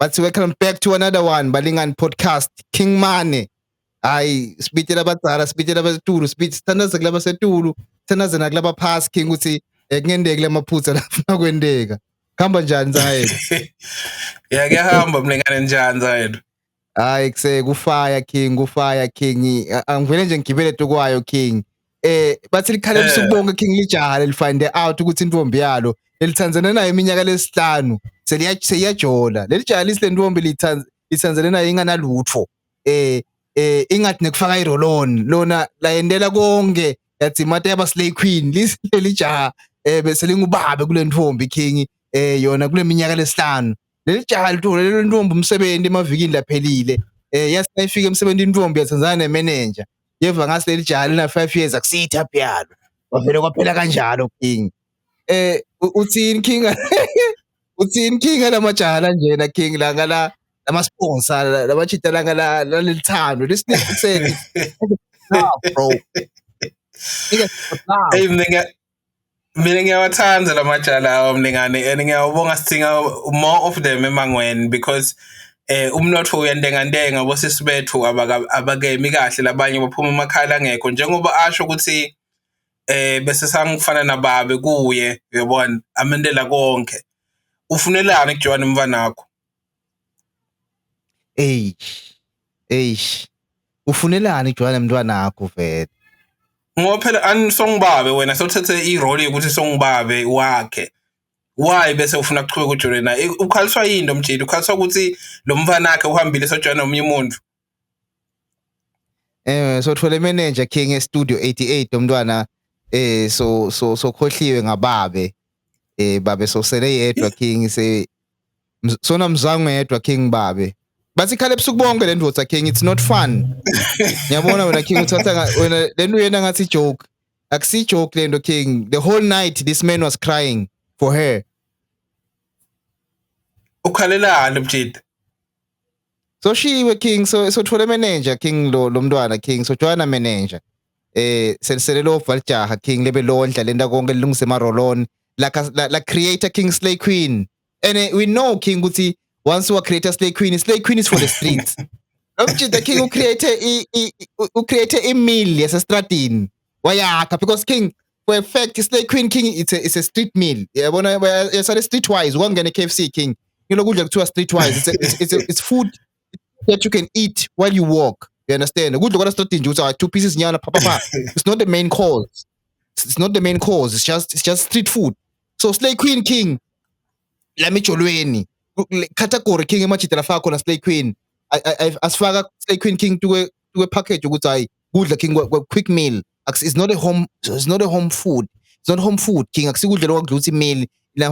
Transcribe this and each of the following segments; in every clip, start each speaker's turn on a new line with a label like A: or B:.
A: But welcome back to another one, Balingan Podcast. King Mane. Hayi sibitela abadala sibitela abasetulu sithandaza kulaba setulu sithandaza nakulaba phasi King ukuthi kungenzeki lamaphutha lafuna kwendeka. Khamba njani Zayethu?
B: Yeah, kuyahamba mlengane njani Zayethu?
A: Hayi kufire King. Angivele nje ngigibele tukwayo King. Bathi likhale usukubonga King lijaha lelifind out ukuthi intombi yalo elithanzana nayo iminyaka lesihlanu seliyajola. Leli jaha lisentombi lithanzana nayo inganalutho. Ingathi nekufaka irolon lona layendela konke yathi mata yaba slay queen leli jaha bese lingubabe kule ntombi King yona kule minyaka lesihlanu. Leli jaha lithola lelo ntombi umsebenzi emavikini laphelile yasifika emsebenzini intombi yathanzana nemanager yeva ngase leli jaha lina 5 years akusitha phiyalo wavele kwaphela kanjalo King uthini King lamajaha lanjena King la ngala lama-sponsor labachita la ngala lelithando lisinekiseni bro
B: Hey mina ngiyawathanda lamajala lawo mlingane and ngiyawubonga sidinga more of them emangweni because umnotho uyandengandenga bosisi bethu abakemi kahle labanye baphuma emakhala ngekho njengoba asho ukuthi bese sangifana nababe kuye uyabona amendela konke ufunelani kuJohn Mvanakho
A: ufunelani Joan Mntwanakho vele
B: ngoba phela anisongibabe wena sothethe irole ukuthi songibabe wakhe why bese ufuna ukuchubeka uJohn na ukhaliswa yini Mjidi ukhaliswa ukuthi lo Mvanakho uhambile soJohn nomunye umuntu
A: so thole manager King e-studio 88 umntwana so khohliwe ngababe babe so sele yedwa King sona mzangu yedwa King babe bathi khale ebusuku bonke lendvodza King it's not fun ngiyabona wena King uthatha wena lento yena ngathi joke akusi joke lento King the whole night this man was crying for her
B: ukhalelana Mjidi
A: so shiwe King so thole manager King lo mntwana King so joina manager seliselelo valjaha King lebe londla lenta konke lilungise marolon la creator King Slay Queen and we know King ukuthi once you create a Slay Queen is for the streets Mjidi King who create a meal yasestradini wayakha because King for a fact Slay Queen King it's a street meal yabona yasale streetwise wangena KFC King ngilokudla kuthiwa streetwise it's food that you can eat while you walk. You understand? Good look at the 2 pieces nyana pa. It's not the main course. It's not the main course. It's just street food. So Slay Queen King, la micholweni. Category King emachitela faka na Slay Queen. Asifaka Slay Queen King to a package ukuthi hayi kudla King quick meal. It's not a home food. It's not home food King akusikudla lokudla uthi meal. La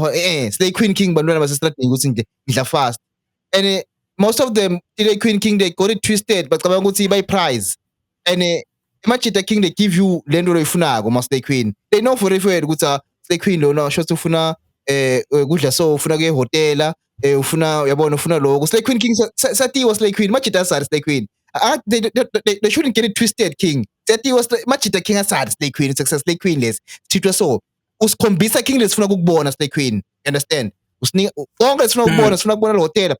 A: Slay Queen King bantwana basestradini ukuthi ngidla fast. And most of them Slay Queen King they got it twisted but cabanga ukuthi buy prize and imagine King they give you lento loyifunako ma Slay Queen they know for referred ukuthi Slay Queen lona shothi ufuna kudla so ufuna ke hotela ufuna uyabona ufuna lokho Slay Queen King satiwa Slay Queen machita asari Slay Queen they shouldn't get it twisted King satiwa machita King asari Slay Queen it's a Slay Queen less thithwa so usikhombisa King lesifuna ukubona Slay Queen understand usinika konke lesifuna ukubona sifuna ukubona lo hotela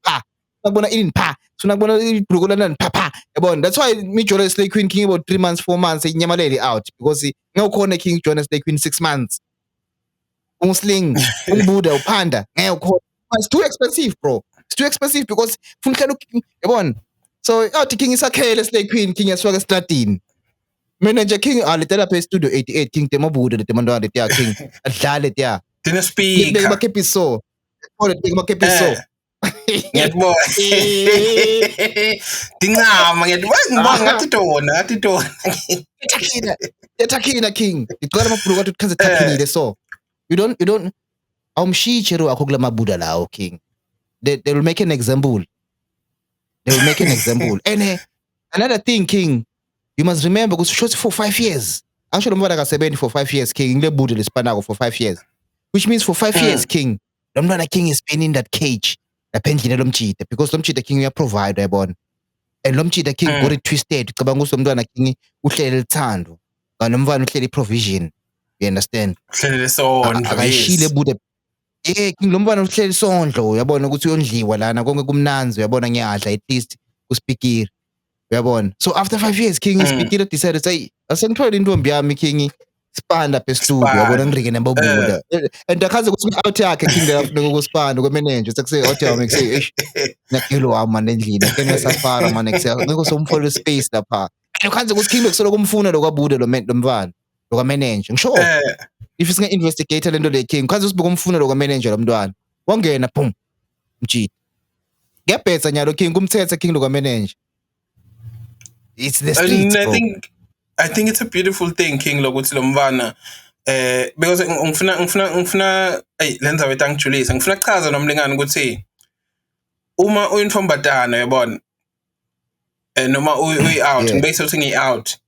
A: nakubona ini pha nakubona ibhuku lana pha yabona that's why me join Slay Queen King about 3 months 4 months inyamaleli out because ngekukhona King join Slay Queen 6 months umusling umbuda uphanda ngekukhona it's too expensive bro it's too expensive because funa hlala yabona so athi King isakhele Slay Queen King yasifaka estradini manager King alitela phe studio 88 King temabuda letemantwana letiya King adlale tiya
B: dina speaker
A: bakepi so bakepi so
B: ngiyabona dingama ngiyabona ngathi tona
A: etakhina King icela amabhuluku athi ukhanze takhinile so you don't awumshitshero wakho kula mabuda lawo King they will make an example and another thing King you must remember ukuthi short for 5 years angisho lo mntwana akasebenzi for 5 years King ngile buda lesipanako for 5 years which means for 5 years King lo mntwana King is been in that cage laphendlini lomjida because lomjida King uyaprovide yabona and lomjida King got it twisted ucabanga ukuthi umntwana King uhlele lithando kanomfana uhlele provision you understand
B: uhlele so
A: akashile bude King lo mfana uhleli isondlo uyabona ukuthi uyondliwa lana konke kumnanzi uyabona ngiyadla at least kuSpikiri uyabona. So after 5 years King iSpikiri decide say asengithole intombi yami King Spanda lapha e-studio uyabona ngirike nembobula. And akhaze ukuthi out yakhe King akafuneka kuSpanda kwe-manager sekuse out yami kuse eish ngiyakelo wami manje endlini ake ngesafara manje ngeke somfola space lapha. Akhaze ukuthi King bekusoloku umfuna lokwabude lo mfana lokwa-manager ngisho if singa-investigate lento le King khaze usibeka umfuna lokwa-manager lo mntwana wangena boom mjida ngiyabhetha nyalo King kumthethe King lokwa-manager. It's the streets,
B: And
A: bro.
B: I think it's a beautiful thing King lokuthi lo mfana because ngifuna lenza wethu angijulise ngifuna kuchaza nomlingani ukuthi uma uyintombazana uyabona noma uyi-out
A: Yeah.
B: ngibeke ukuthi ngiyi-out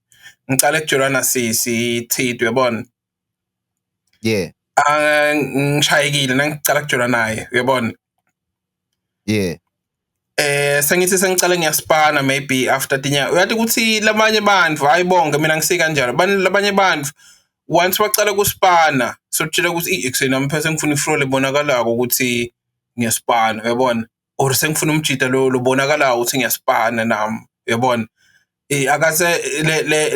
B: ngicala kujolana sithide uyabona
A: Yeah,
B: ngishayekile nangicala kujola naye uyabona
A: yeah,
B: sengithi sengicala ngiyaspana maybe after dinya uyathi ukuthi labanye bantu hayibonke mina ngisi kanjalo labanye bantu once bacala kuspana sotshela ukuthi ekuseni amphethe ngifuna ifrole bonakalako ukuthi ngiyaspana uyabona or sengifuna umjida lo bonakalako ukuthi ngiyaspana nami uyabona akase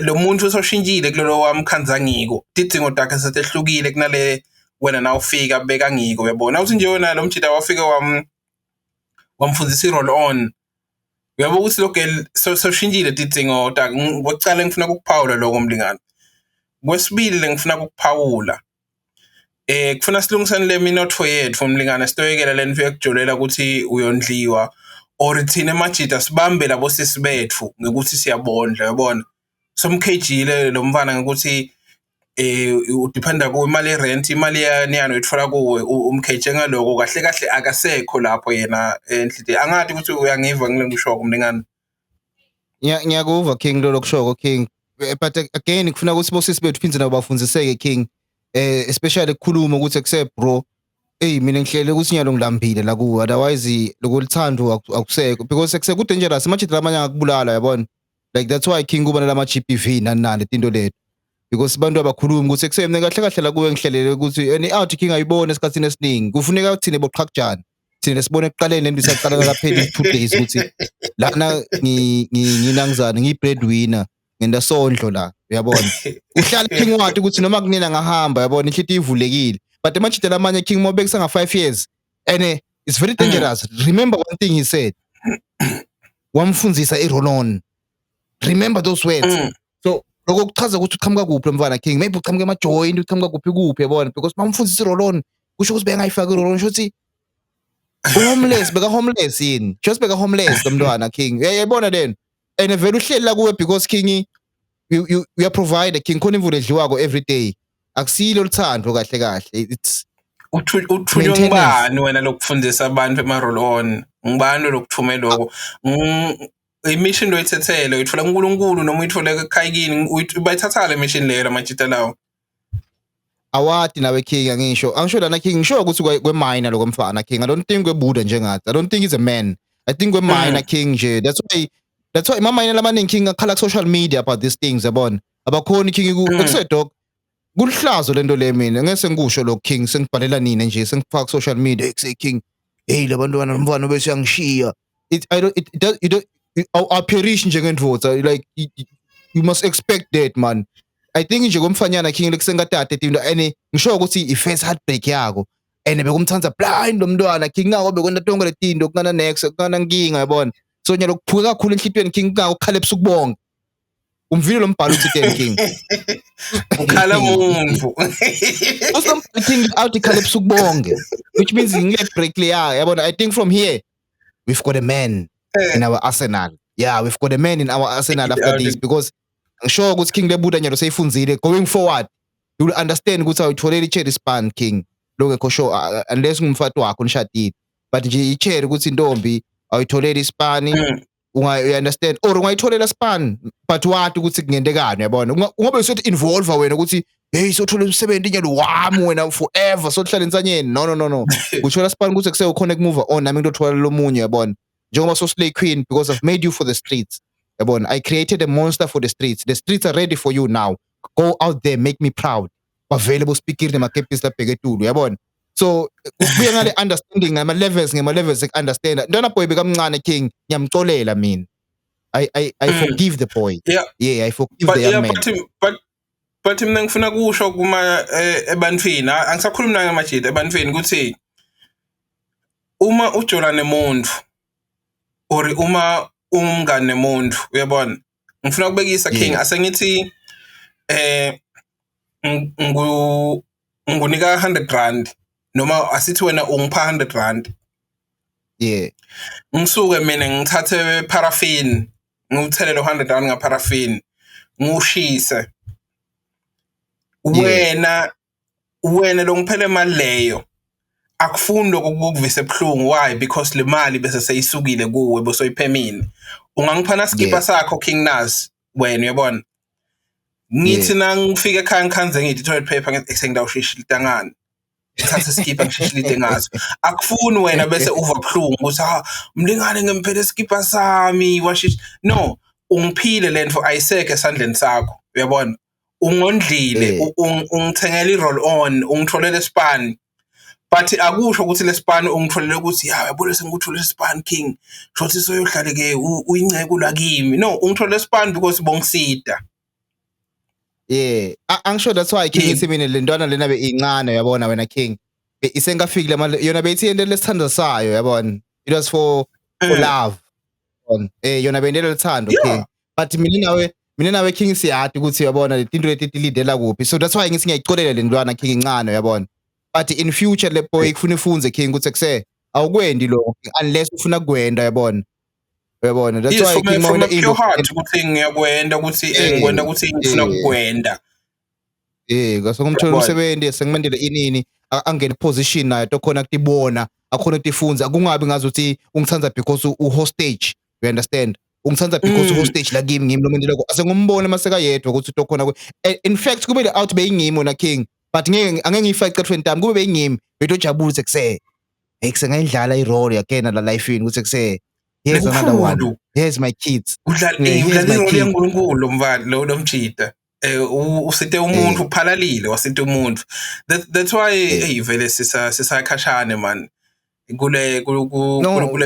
B: lo muntu usoshintshile kulelo wamkhanza ngiko tidingo takhe setehlukile kunale wena na ufika beka ngiko uyabona uthi nje wena lo mjida wafika wamfundisa i-roll on uyabo ukuthi lo girl soshintshile tidingo takhe ngokucala ngifuna ukuphawula lokho mlingani kwesibili ngifuna ukuphawula kufuna silungisane le minotho yethu umlingane sitoyekela le nto yokujolela ukuthi uyondliwa or thina emajida sibambe labo sisi bethu ngekuthi siyabondla uyabona somkhejile lo mfana ngekuthi udependa kuwe imali yerent imali yaniyano ethola kuwe umkheje ngaloko kahle kahle akasekho lapho yena enhliti angathi ukuthi uyangiva ngile ngishoko mlingane
A: ngiyakuva King lo lokushoko King, but again kufuna ukuthi bosisi bethu phindze nabo bafundiseke King, especially ukukhuluma ukuthi accept bro, mina ngihlele ukuthi nyalo ngilambile la kuwe otherwise lokulithando akusekho because sekuku dangerous amajida lamanye angakubulala yabona, like that's why King kuba nalama GBV nani into lethu because abantu abakhuluma ukuthi ekusemne kahle kahle la kuwe ngihlelele ukuthi any out King ayibone esikhathini esiningi kufuneka uthine boqhaqjana thina sibone ekuqaleni lento isaqala kaphela 2 days ukuthi lana nginangizana ngiyi-breadwinner ngenda sondlo la uyabona uhlala King wathi ukuthi noma kunina ngahamba yabona inhliziyo ivulekile but amajida lamanye King mobe kusanga 5 years and it's very dangerous. Remember one thing he said wamfunzisa i-roll on, remember those words. So lokho kuchaza ukuthi uqhamuka kuphi lo mfana King, maybe uqhamuka ema-joint uqhamuka kuphi yabona because mamfundisa i-roll on kusho ukuthi bengayifaki i-roll on kusho ukuthi homeless beka homeless yini just beka homeless lo mntwana King yayibona lena and vele uhleli la kuwe because King you are provider King khona imvula edliwako every day akusilo luthando kahle kahle it's
B: uthunywa ngubani wena lokufundisa abantu ema-roll on ngubani lokuthume lokho imission lo yithethele uyithola kuNkulunkulu noma uyithole ekhayikini bayithatha le mission leyo lamajita lawo
A: awadi nawe King angisho lana King ngisho ukuthi kwemina lo komfana King I don't think kwebuda njengathi I don't think he's a man I think kwemina King nje that's why mama lamaningi King akhala ku social media about these things yabona abakhona King kusedog kulihlazo lento le mina ngeke ngikusho lo King sengibhalela nina nje sengifaka ku social media ekusay King hey labantwana nomfana bese yangishiya I perish njengendvodza like you must expect that man. I think nje komfanyana King lekusengatata into and ngisho ukuthi i-first heartbreak yakho and bekumthanza blind lo mntwana King ngako bekwenta tonke letinto kungana next kungana nkinga yabona so nyalo kuphuka kakhulu enhlitweni King ngako ukhala ebusuku bonke umvile lo mbhalo uthi King
B: ukhala umuntu
A: King out ikhala ebusuku bonke which means ngile break le yabona I think from here we've got a man in our arsenal. Yeah, we've got a man in our arsenal after this because ngisho ukuthi King lebuda nyalo seyifunzile going forward you will understand ukuthi awuyitholele i-cherry span King lokho sure unless ngumfati wakho nishadile but nje i-cherry ukuthi intombi awuyitholele ispani you understand or ungayitholela span but wathi ukuthi kungentekani yabona ungabe usethi involve wena ukuthi hey sothola umsebenzi nyalo wami wena forever sohlala ensanyeni no uthola span ukuthi kusekukhona kumove on nami ngitothola lomunye yabona njengoba so-slay queen because I've made you for the streets yabona I created a monster for the streets are ready for you now go out there make me proud bavele boSpikiri nemakepisi labheke etulu yabona So kuya ngale understanding ngama levels understand. Ntwana boy bekamncane king ngiyamxolela mina. I forgive the boy.
B: Yeah,
A: Yeah, I forgive the young man.
B: but mina ngifuna kusho kuma ebantwini angisakhulumi na ngamajita ebantwini ukuthi uma ujola nemuntu or uma umngane nemuntu uyabona ngifuna ukubekisa king asengithi ngunika 100 rand noma asithi wena ungipha 100 rand ngisuke mina ngithathe paraffin nguthelele 100 rand ngaparaffin ngushise wena lo ngiphele imali leyo akufuni lokukuvisa ebhlungu. Why? Because le mali bese seyisukile kuwe bosoyiphemini. Ungangiphana skipper sakho King Nas wena uyabona ngithi nangifika ekhaya ngikhanze ngithi toilet paper ngeke ngidawushisha itangana ngithathe skipper ngishishilite ngazo. Akufuni wena bese uva bhlungu ukuthi mlingane ngemphethe skipper sami washish. No, ungiphile lento ayiseke esandleni sakho uyabona ungondlile ungithengela i-roll on ungitholele span. But akusho ukuthi lespan ungitholele ukuthi yabona sengikuthole lespan king shothi soyohlale ke uyinceke la kimi. No, ungitholele lespan because bongisida.
A: Yeah, angisho that's why king ithi mina le ntwana lena be incane uyabona wena king isengafikile manje yona beyithi into lesithando sayo uyabona. It was for love. Yona bendele lethando king. But mina nawe king siyade ukuthi uyabona le tinto leti tilidela kuphi. So that's why ngithi ngiyayicolela le ntwana king incane uyabona. But in future le boy kufuna ifunze king ukuthi kuse awukwendi lo unless ufuna kwenda uyabona. Uyabona that's why king
B: from a pure heart ukuthi ngiyakwenda ukuthi ngikwenda ukuthi ngifuna kukwenda.
A: Ngase ngumthola umsebenzi sengimendele inini angene position nayo tokhona kutibona akhona utifunza kungabi ngazi ukuthi ungithanza because hostage. You understand? Ungithanza because hostage la kimi ngimi lo muntu lokho asengumbona maseka yedwa ukuthi tokhona. In fact kube le out beyingimi na king. But angeke ngiyiface eqathweni tami kube beyingimi betojabula sekuse sengayidlala i-role yakena la life yini ukuthi kuse here's another one, here's my kids
B: udlala irole yaNkulunkulu mfana lo mjida usite umuntu uphalalile wasite umuntu. That's why vele sisakhashane man kule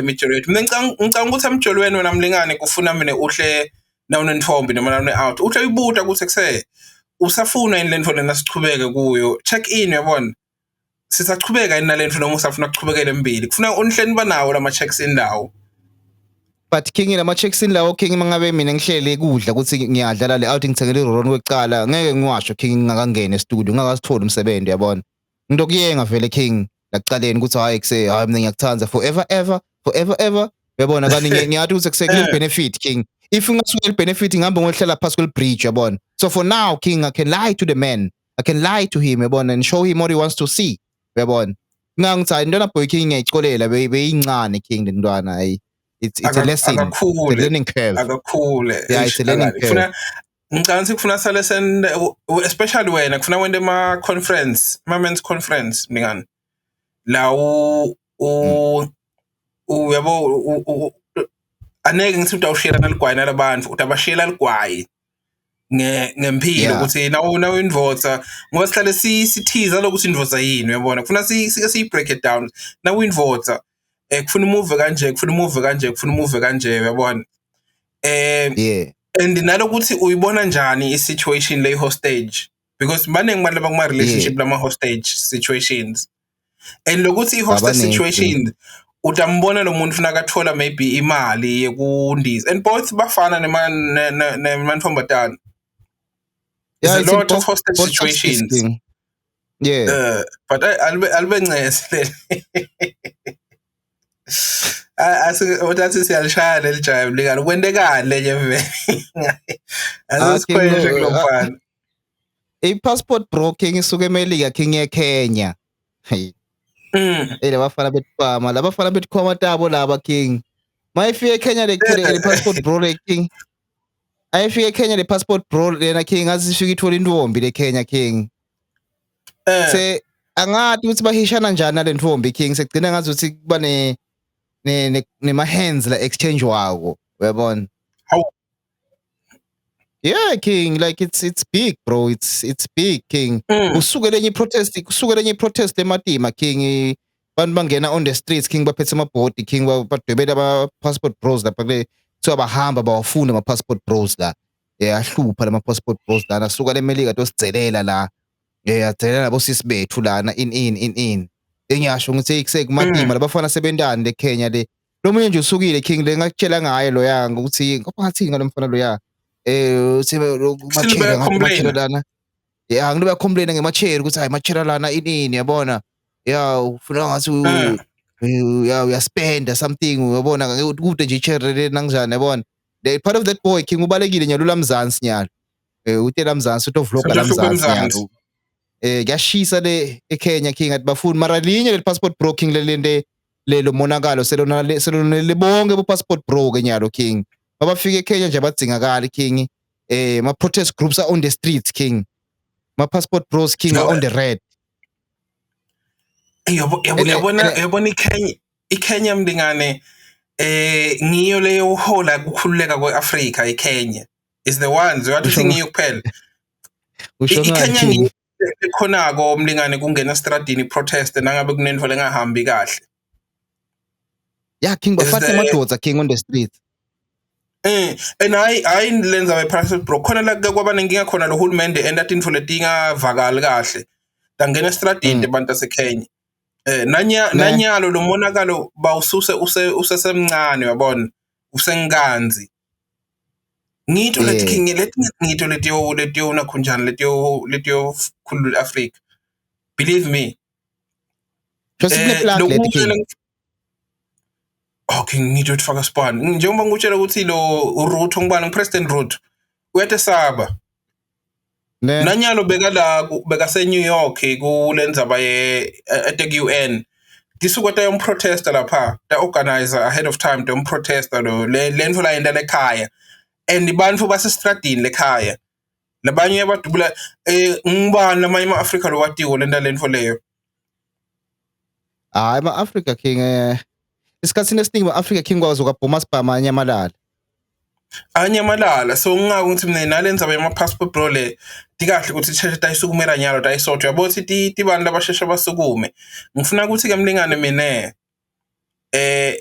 B: mijolo yethu. Mina ngicanga ukuthi emjolweni wena mlingane kufuna mina uhle nawunentombi noma nawune-out uhle uyibuta ukuthi kuse usafuna yini lento lena sichubeke kuyo. Check in uyabona sisachubeka yini nalento noma usafuna kuchubekela embili kufuna unihleni banawo lama checks indawo.
A: But king lama checks indawo king mangabe mina ngihlele kudla ukuthi ngiyadlala le out ngithengele i-roll kwecala ngeke ngiwasho king ngakangena e-studio ngakasithola umsebenzi uyabona. Ngidokuyenga vele king laqaleni ukuthi hayi kuse hayi mina ngiyakuthanza forever ever uyabona kanti ngiyathi ukuthi kusekule benefit king. If ungasuke benefit ngihambe ngohlala phansi kwel bridge yabona. So for now king I can lie to the man, I can lie to him yabona and show him what he wants to see yabona. Ngangithi intwana boy king ngiyayicolela beyincane king lentwana hayi it's a lesson, the learning curve.
B: Akakhule.
A: Yeah, it's a learning curve.
B: Ngicabanga ukuthi kufuna sale send especially wena kufuna wende ma conference men's conference mngani la uyabo aneke ngithi utawushela naligwayi nalabantu utabashela ligwayi ngempilo ukuthi nawo invota ngoba sihlale sithiza lokuthi invota yini uyabona kufuna si break it down nawo invota kufuna umove kanje uyabona and nalokuthi uyibona njani i-situation le hostage because baningi abantu abakuma relationship lama hostage situations and lokuthi i-hostage situation utambona lo muntu ufuna akathola maybe imali yekundiza and both bafana nemantombazana. There's a lot of hostage situations. But albe ncese uthi siyalishaya leli jive lingani kwendekani nje vele asikhweshe kulomfana.
A: I-passport bro king isuke eMelika king eKenya. Hey. Labafana bethikwama labafana bethikwama tabo laba king. Mayifika eKenya le passport bro le king. Ayifika eKenya le passport bro lena king azifika ithola intombi le Kenya king. Se angathi ukuthi bahishana njani nale ntombi king sekugcina ngazi ukuthi kuba nema hands la exchange wako uyabona. Yeah, King, like it's big, bro. It's big, King.
B: Mm.
A: Kusukela enye protest ematima, King. Bantu bangena on the streets, King, baphethe amabhodi, King, badwebela ama-passport bros lapha kule. Kuthiwa bahamba bawafuna ama-passport bros la. Ahlupha lama-passport bros lana. Suka eMelika tosigcelela la. Agcelela nabosisi bethu lana in. Engiyasho ngithi kusekumatima labafana sebentani le Kenya le. Lo munye nje usukile, King, le ngakutshela ngaye loya ukuthi ngapha ngathini ngalo mfana loya. Uthi
B: Still
A: machela ngathi machela
B: bayacomplain.
A: lana. Ngilo bayacomplain ngemachela ukuthi hayi machela lana inini yabona. Ufuna ngathi
B: Mm.
A: uyaspenda something uyabona kude nje ichair le nangjani yabona. The part of that boy, King, ubalekile nyalo laMzansi nyalo. Uthi laMzansi utovloga
B: Sonto hluphe
A: laMzansi
B: emzansi.
A: nyalo. Kuyashisa le eKenya, King, athi bafuni mara linye le passport bro, King, lelo monakalo selona le bonke bo passport bro ke nyalo, King. Mabafika eKenya nje abadzingakali, King. Ma-protest groups are on the streets, King. Ma-passport bros, King, are on the red.
B: Yabona iKenya mlingane ngiyo leyo uhola ukukhululeka kweAfrika iKenya. Is the ones wathi singiyo kuphela.
A: Usho ngani,
B: iKenya
A: King?
B: khonako mlingane kungena estradini protest nangabe kunento lengahambi kahle.
A: Yeah, King, bafata amadoda, King, on the streets.
B: And I lenza by bro khona la kwaba nenkinga khona lo hulumende endathi info letingavakali kahle tangena estradini abantu baseKenya nanyalo lo monakalo bawususe usesemncane yabona usenganzi ngito lethi King ngito letiyo nakhunjani letiyo khulula Africa, believe me. Okay, ngitho ufaka span njengoba ngutshela ukuthi lo Ruto ngibani President Ruto uyatesaba nanyalo beka se New York kulenza baye at the UN disuka ta protester lapha ta organizer ahead of time to protester lo lento la yenda lekhaya and bantu base stradini lekhaya labanye abadubula ngibani lamanye ama-Africa lo watiwo lenta lento leyo.
A: Hayi ama-Africa, King, isikhathini esiningi ama-Africa, King, kwazokabhoma sibhama
B: anyamalala so ngingaka ukuthi mina nalenza ama-passport bro le tikahle ukuthi sheshe tayisukumela nyalo tayisotho yabo ukuthi tibantu labasheshe basukume. Ngifuna ukuthi ke mlingane mina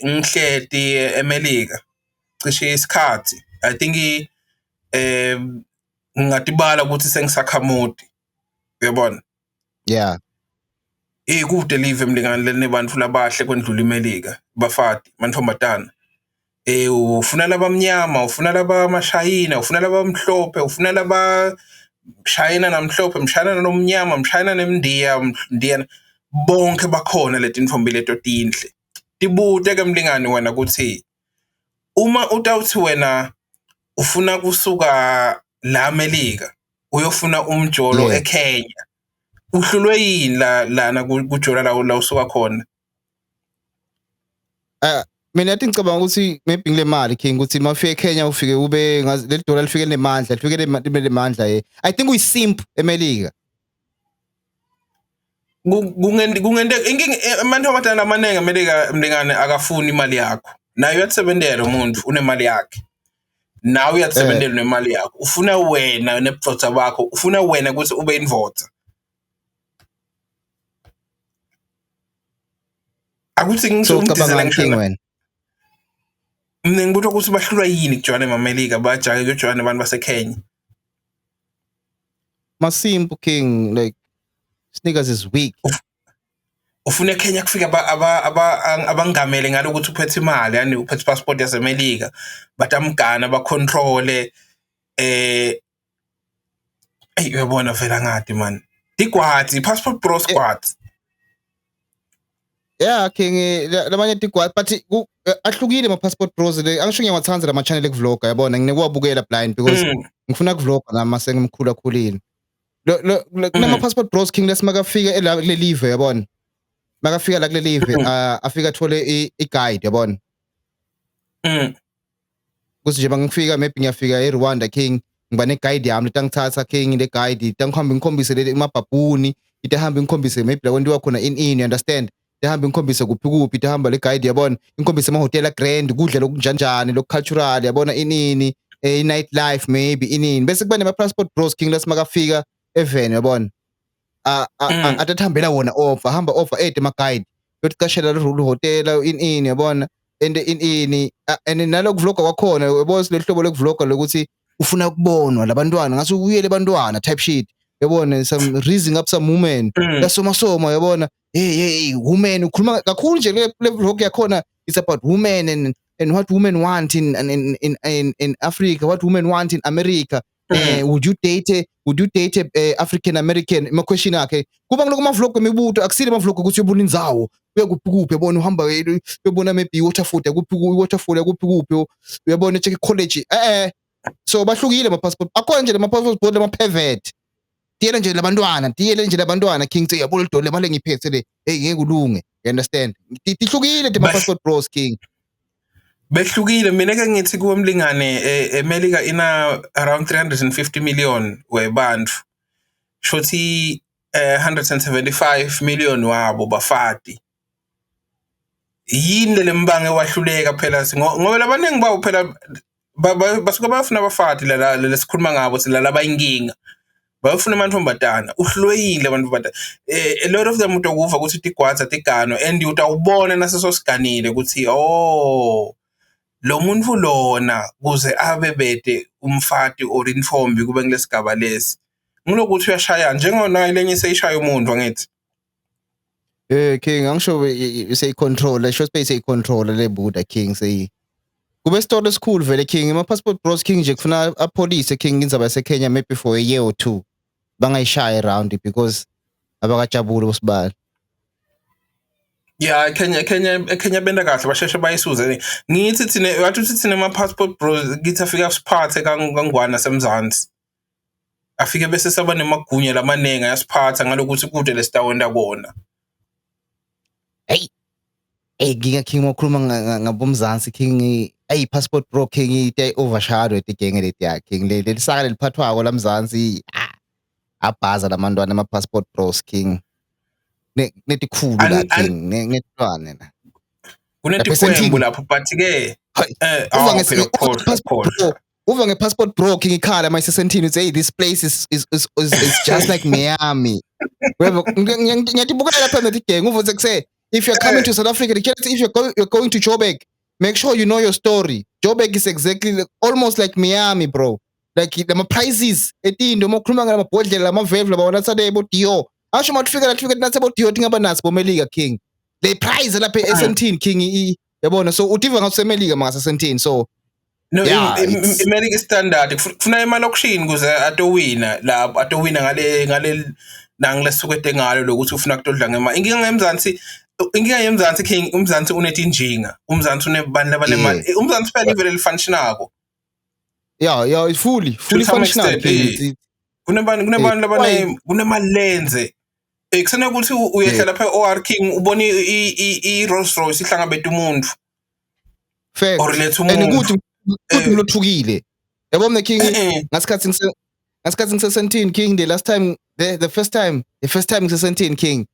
B: ngihleti eMelika cishe isikhathi I think ngingatibala ukuthi sengisakhamuti uyabona.
A: Yeah.
B: Kude live mlingane lenebantu labahle kwendlula iMelika bafati manthombazana. Ufuna labamnyama, ufuna labamashayina, ufuna labamhlophe, ufuna labashayina namhlophe, mshayina nomnyama, mshayina nemndiya bonke bakhona leti ntfombi leto tinhle. Tibute ke mlingane wena kuthi uma utawuthi wena ufuna kusuka la Melika uyofuna umjolo eKenya uhlulwe yini lana kujola la usuka khona?
A: Mina yathi ngicabanga ukuthi maybe ngile mali, King, ukuthi mafika eKenya ufike ube leli dola lifike lemandla lifike lemandla I think uyisimp eMelika.
B: Kungende inkinga abantu abadala amaningi eMelika mlingane akafuni imali yakho. Nayo uyasebenzela umuntu unemali yakhe. Nawe uyasebenzela nemali yakho. Ufuna wena nebuvota bakho, ufuna wena ukuthi ube invota. Akuthi
A: ngicabanga King wena.
B: Mina ngibuthi ukuthi bahlulwa yini kujoyina eMelika bajake kujoyina abantu baseKenya.
A: Masimple, King, like sneakers is weak.
B: Ufuna eKenya kufika abangamele ngalo ukuthi uphethe imali yani uphethe passport yaseMelika batamgana bacontrole uyabona vela ngathi man tigwati passport bro squad.
A: Yeah, King, lamanye tigwati but ahlukile ama-passport bros le angisho ngiyawathanda lama channel ekuvlogga yabona nginekuwabukela blind because ngifuna ukuvlogga nami sengimkhulu kakhulile. Kunama-passport bros, King, lesimaka fika kule live yabona makafika la kule live afika athole i-guide yabona. Kuthi nje bangifika maybe ngiyafika eRwanda, King, ngiba ne-guide yami letangithatha, King, le guide itangihamba ngikhombise emabhabhuni itahamba ngikhombise maybe la kwentiwa khona in you understand. Itahamba ngikhombise kuphi itahamba le guide yabona ingikhombise amahotela grand kudla lokunjanjani lo cultural yabona inini night life maybe inini bese kuba nema-passport bros king lasimakafika eveni yabona atathambela wona offer hamba offer ema-guide yokucashela hotela ini yabona and ini and nalokuvloga kwakhona yabo leli hlobo lokuvloga lokuthi ufuna ukubonwa labantwana ngathi uyele abantwana type shit yabona some raising up some women lasoma yabona hey women ukhuluma kakhulu nje le vlog yakhona it's about women and what women want in Africa, what women want in America. Would you date African American? My question akhe kuba ngiloko mavlog emibuto akusile mavlog ukuthi uyobona indzawo uyakuphi yabona uhamba uyobona maybe Waterford yakuphi uyabona check college so bahlukile ama-passport akhona nje lama-passport board lama-pervert tiyele nje labantwana king say yabo lidole manje ngiphethe le hey ngeke ulunge you understand tihlukile ma-passport bros king
B: behlukile mina ke ngithi kuwe mlingane eMelika ina around 350 million webantu shothi 175 million wabo bafati yini lembange wahluleka phela ngoba labaningi bawo phela basuka bafuna abafati la lesikhuluma ngabo silala bayinkinga bafuna amantombazana uhlweyile abantu badala a lot of them utokuva ukuthi tigwadza tigano and utawubona naseso siganile ukuthi oh lo muntu lona kuze abe bede umfati or intombi kube kulesigaba lesi ngilokuthi uyashaya njengona lenye seyishaya umuntu angithi
A: king angisho say control sho space say control le buda king say kube store esikhulu vele king ama-passport bros king nje kufuna apolice king indzaba yaseKenya maybe for a year or two bangayishaya around because abakajabule usibala
B: yeah Kenya benda kahle basheshe bayisuze ngithi thina wathi thina ama-passport bros ngithi afika siphathe kangwana semzansi afike bese saba nemagunya lamanenga yasiphatha ngalokuthi kude lesitawenda kona
A: king mokhuluma ngabomzansi king passport bro king ite overshadow etigenge leti yakhe king le saka leliphathwako lamzansi abhaza lamantwana ama-passport bros king netikhulu la king netwane na
B: kunetikwembu lapho but ke
A: uva nge-passport bro king ikhala mayisesentini uthi hey this place is just like Miami ngiyatibukela lapha netigenge uva uthi if you're coming to South Africa, if you're going to Joburg, make sure you know your story. Joburg is exactly almost like Miami, bro. Like the prices, etindo mo khuluma ngama bodlela ama valve labona tsade about Dio. Asho mathufika nathi about Dio tinga banasi bomelika king. Le price lapha e17 king yabona so utiva ngasemelika mangase 17 so
B: no America standard kufuna imali okushini kuze atowina lapho atowina ngale nangilesukwete ngalo lokuthi ufuna kutodla ngema inkinga yemzansi king umzansi unetinjinga umzansi unebani labanemali umzansi phela ivele lifunctionako
A: yeah it's fully functional
B: kunebani labane kunemalenze kusena ukuthi uyehla lapha OR King ubona i Rolls Royce ihlangabethe umuntu
A: fair
B: or lethe umuntu
A: ukuthi lothukile yabo mna king ngasikhathi ngise17 king the first time ngise17 king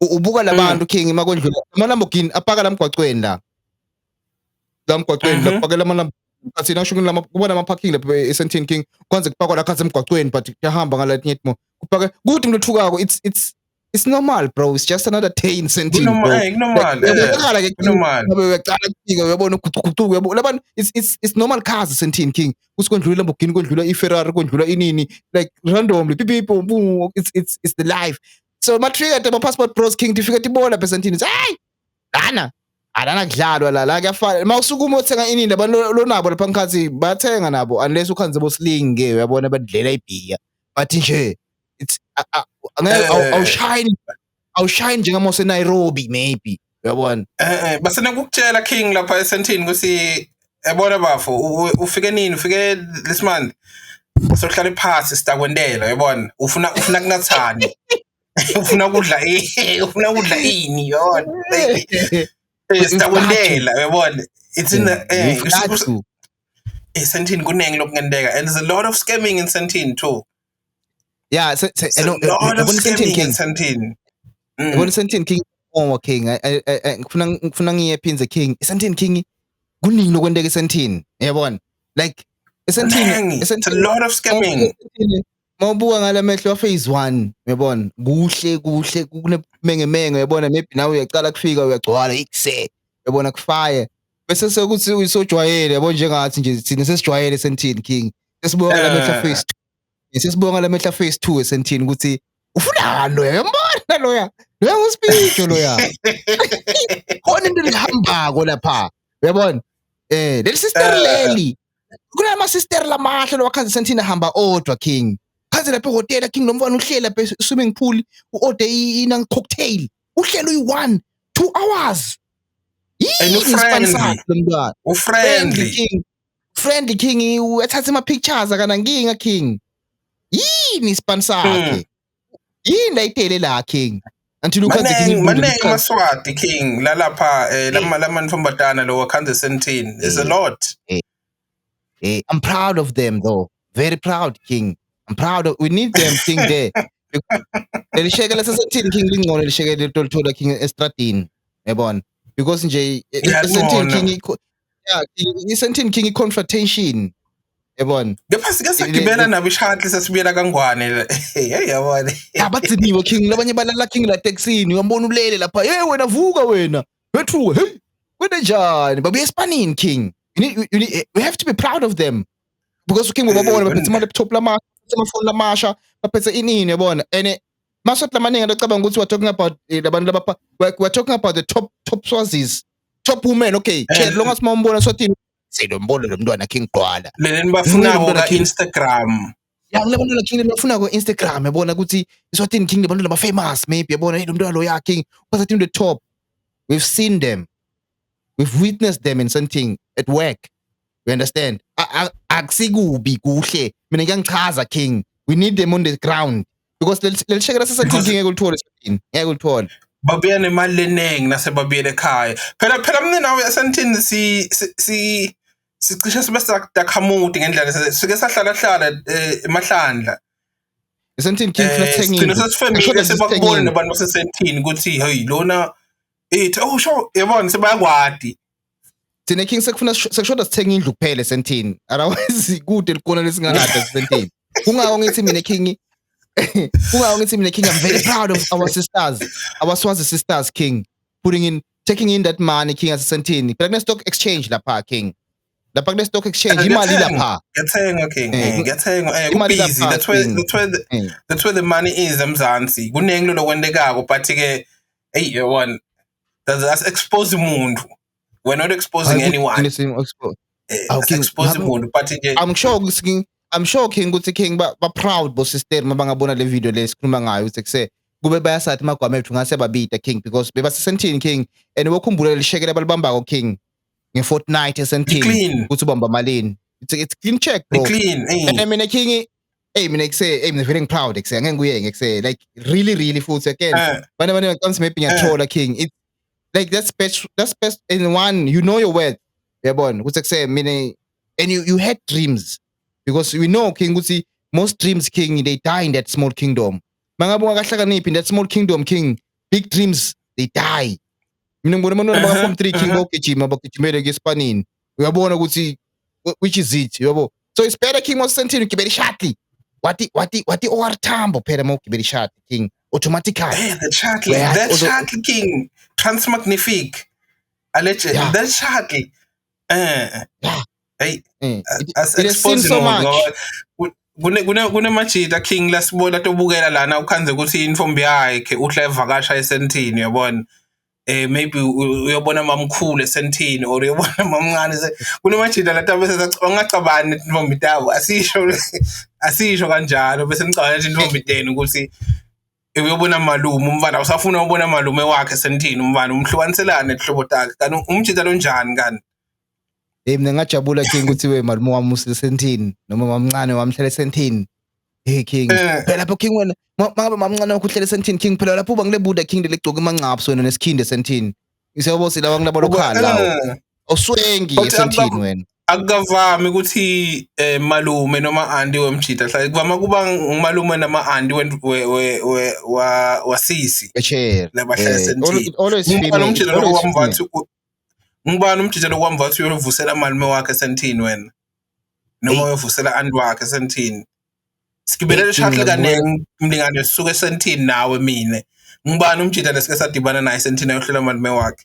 A: ubuka labantu king imakondlula ama-Lamborghini apaka lamgwacweni la lapakela ama-Lamborghini nasho kubona ama-parking lapha e17 king kwanze kupakwa la khathi emgwacweni but kuyahamba ngala mo kupake kuthi ngilothukako it's normal bro it's just another day in Sandton uyabona uguquguquka yabo labantu it's normal cars Sandton king kusikondlula Lamborghini kondlula iFerrari kondlula inini like randomly people it's the life so matrigger ama-passport bros king tifika tibola phesentini hey lana alana kudlalwa la kuyafana mawusukuma uthenga inini labantu lonabo lapha ngikhathi bathenga nabo unless ukhanze bosling ke uyabona badlela ibhiya but nje it's awushine njengamo Nairobi maybe uyabona
B: basena kukutshela king lapha eSandton kusi ebona bafo ufike nini ufike this month sohlala phansi sitakwendela uyabona ufuna kunathani ufuna kudla ini yona sitakwendela uyabona it's in the eSandton kunengi lokungenteka and there's a lot of scamming in Sandton too
A: yeah so Sandton king king ngifuna ngiyephinze king eSandton king kuningi lokwenteka eSandton uyabona like
B: Kuningi. It's a lot of scamming.
A: Mawubuka ngalamehlo wa phase 1 uyabona kuhle kunemenge uyabona maybe nawe uyaqala kufika uyagcwala ikuse uyabona kufire bese sekuthi uyisojwayele yabo njengathi nje sina sesijwayele Sandton King sesibonga ngalamehlo phase 2 sesibonga ngalamehlo phase 2 Sandton ukuthi ufunani lo yambona loya nguSpeech loya khona into lihambako lapha uyabona leli sister leli kunama sister lamahle lo wakhanze Sandton ahamba odwa King khanze lapha ehotel King nomfana uhlela lapha swimming pool uorder ina cocktail uhlela uyi1 2 hours
B: and
A: friendly King uthatha ama pictures akana nginga King yini sponsor sakhe yini layitele la King until ukhanze King
B: manenge maswati King lalapha lama ntombatana lo wakhanze Sandton is a lot.
A: I'm proud of them though, very proud King. I'm proud of, we need them King there. Lelisheke laseSandton King lingcono lisheke letolithola King estradini yabona because nje Sandton King Sandton King confrontation yabona
B: ngapha sike sagibela nabo ishuttle sesibuyela kangwane hey yabona
A: abatsiniwe King labanye balala King la taxini uyambona ulele lapha hey wena vuka wena wethuka hey kwende njani babuye espanini King we have to be proud of them because King ubabona baphethe ama laptop lamasha amafoni lamasha baphethe inini yabona and maswati lamaningi locabanga ukuthi we're talking about labantu labapha we're talking about the top Swazis top women okay long as mawumbona Swatini selombona lo mntwana King Gqwala
B: leni bafuna ka Instagram
A: ngilabona la King bafuna ko Instagram yabona ukuthi Swatini King labantu laba famous maybe yabona lo mntwana lo ya King was at the top we've seen them we've witnessed them in something at work you understand akusikubi kuhle mina ngiyangichaza King we need them on the ground because lelishekela seSandton King ngeke ulithole Sandton ngeke ulithole
B: babuya nemali leningi nasebabuyele ekhaya phela mina nawe Sandton si sicishe sibe sakhamuti ngendlela sike sahlala emahlandla
A: Sandton King
B: sithina sesifemile sebakubona nabantu baseSandton ukuthi hey lona oh sure yabona sebayakwadi
A: thina King sekufuna sekushoda sithenga indlu kuphela Sandton otherwise kude likona lesingakade Sandton kungawo ngithi mina King I'm very proud of our sisters our Swazi sisters King taking in that money King as Sandton phela kune stock exchange lapha King lapha kune stock exchange imali lapha
B: ngiyathenga King ngiyathenga busy that's where the money is eMzansi kunengi lokwendekako but ke hey yabona that's expose umuntu we're not exposing anyone expose umuntu but
A: I'm sure King ukuthi King ba proud bo sister mabangabona le video lesikhuluma ngayo ukuthi kuse kube bayasathi magwama ethu ngase babita King because beba seSandton King and wokhumbula lishekela balibambako King ngeFortnite eSandton ukuthi ubamba malini it's clean check bro
B: clean
A: and mina King mina kuse I'm feeling proud kuse ngeke nguye ngeke like really futhi again bana ngicabanga maybe ngiyathola King it's like that's best in one you know your worth yabona ukuthi kuse mina and you had dreams because we know King ukuthi most dreams King they die in that small kingdom mangabonga kahlakaniphi in that small kingdom King big dreams they die mina ngibona abantwana baka form 3 King bagijimele ngeSpanini uyabona ukuthi which is it yabo so it's better King was Sandton ugibela shuttle wati OR Tambo phela mawugibela shuttle King automatically
B: that shuttle King Transmagnifique that shuttle hey
A: expose so much
B: kunemajita King lasibona tobukela lana ukhanze ukuthi intombi yakhe uhla evakasha eSandton uyabona maybe uyobona mamkhulu eSandton or uyobona mamncane kunemajita lata bese sacabanga intombi tabo asisho kanjalo bese ngicabanga ukuthi intombi tenu ukuthi uyobona malume umfana usafuna ubona malume wakhe eSandton umfana umhlukaniselane ehlobo takhe kanti umjita lonjani kanti
A: mina ngajabula King ukuthi we malume wami useSandton noma mamncane wamhlala eSandton hey King phela lapho King wena mangabe mamncane wakho uhlela eSandton King phela lapho uba ngilebuda King legcoka imangcapso wena nesikhinde eSandton isebo silawa ngilabo lokhala lawo oswengi eSandton wena
B: akuvami ukuthi malume noma auntie wemjita hlala kuvama kuba umalume nama auntie wasisi labahlala eSandton ngibani umjita lokwamva ukuthi uyovusela malume wakhe eSandton wena noma uyovusela anti wakhe esentini sigibele
A: King,
B: shuttle
A: ngakubuka
B: kanenge mlingane sisuke esentini nawe mina ngibani umjida lesike sadibana naye esentini ayohlela malume wakhe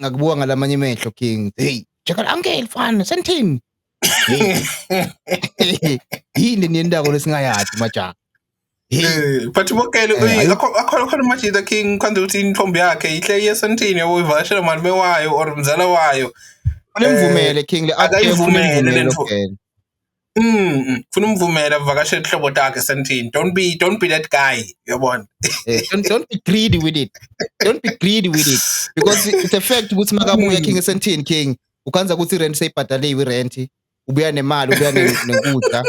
A: ngakubuka ngalamanye amehlo King. Hey, check uncle fana sentini. Hey. Yini niyendako lesingayazi majaha. Hey,
B: but ubokele akhona umajida King kwanza ukuthi intombi yakhe ihle esentini uyivashela malume wayo or mzala wayo
A: unemvumele King le
B: akayivumele lento
A: vele.
B: Funa umvumela avakashele ihlobo takhe esentini don't be that guy yabona
A: Don't be greedy with it. Don't be greedy with it because it's a fact ukuthi makabuya King esentini King ukhanza ukuthi rent seyibhadaliwe irent ubuya nemali ubuya nekudla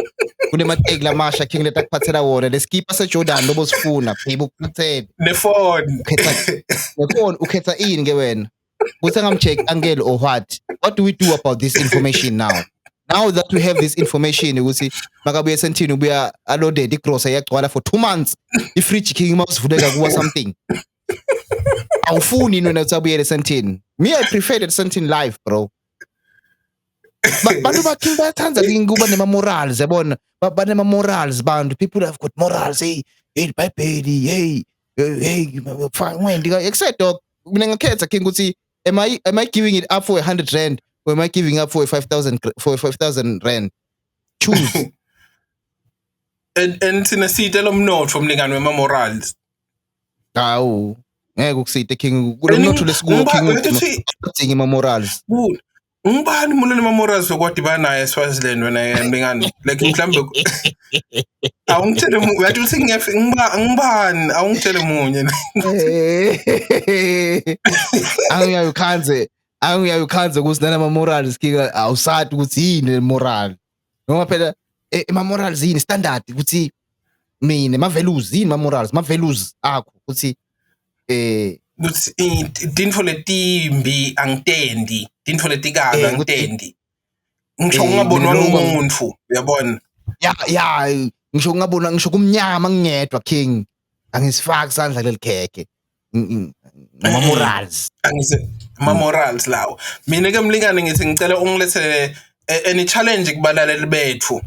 A: kunemateki lamasha King letakuphathela wona leskipa seJordan lobo sifuna babe ukuthela
B: nefone
A: ukhetha ini ke wena kuthi ngamcheck uncle or what do we do about this information now that we have this information ukuthi makabuya esentini ubuya loaded igrocery yagcwala for 2 months ifridge King mawusivuleka kuwa something awufuni wena utsabuyele esentini me I prefer the sentini life bro bantu bathi bayathanda kuba nema-morals yabona banema-morals bantu people have got morals hey ibhayibheli hey fine except dog mina ngakhetha King ukuthi am I giving it up for 100 rand or am I giving up for 5,000 rand choose
B: and sina site lomnotho mlingane wema-morals
A: hawu ngeke ukusite King kulomnotho lesikuwo King udinga ama-morals
B: ngibani umuntu nema-morals okwadibana naye eSwaziland wena mlingane like mhlambe awungitshele uyathi uthi ngibani awungitshele munye
A: angiyayukhanze ukuthi nanama-morals King awusati ukuthi yini le-moral noma phela ama-morals yini standard ukuthi mina ma-values yini ma-values akho ukuthi
B: tintfo letimbi angitendi tintfo letikabi angitendi ngisho ungabonwa ngumuntu uyabona
A: ya ngisho kumnyama ngingedwa King angisifaki isandla lelikheke ama-morals
B: ama-morals lawo mina ke mlingane ngithi ngicela ungilethele any challenge kubalaleli bethu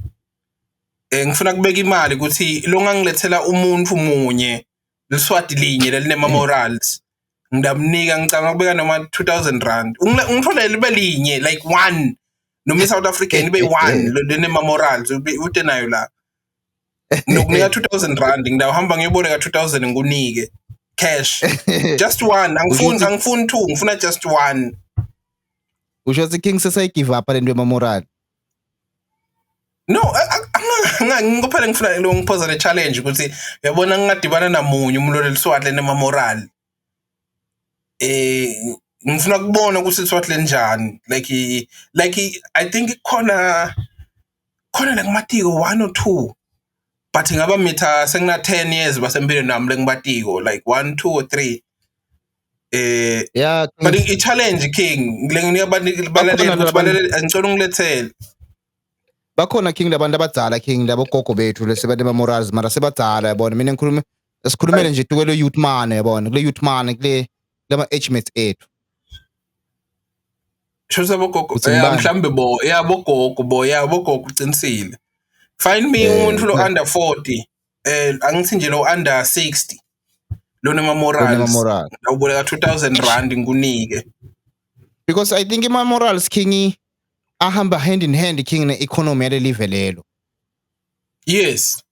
B: ngifuna kubeka imali ukuthi lo ngangilethela umuntu munye liswati linye lelinema-morals ngidamnika ngicanga kubeka noma 2,000 rand ungitholele libe linye like one noma South African ibe one lenema-morals ude nayo la ngokunika 2,000 rand ngidahamba ngiyoboleka 2,000 ngikunike cash just one angifuni two ngifuna just one
A: usho ukuthi King sesayigive up lento yema-moral
B: no ngophela ngifuna lo ngiphoza le challenge ukuthi uyabona ngingadibana namunye umuntu leliswati lenema-moral ngifuna kubona ukuthi iswati lenjani like I think khona like matiko 1 or 2 but ngaba mitha sengina 10 years basempilweni nami lengibatiko like 1 2 or 3
A: yeah
B: but i challenge King ngilenginika balaleli angicela ungilethele
A: bakhona King labantu abadala King labogogo bethu lesebanema-morals mara sebadala yabona mina sikhulumele nje tukelo youth man yabona kule youth man kule lama-age mates ethu
B: shoza bogogo mhlambe bogogo uqinisile find me umuntu lo under 40 angithi nje lo under 60 lo nema-morals awuboleka 2,000 rand ngikunike
A: because I think ama-morals King ahamba hand in hand King ne-economy yale live lelo
B: yes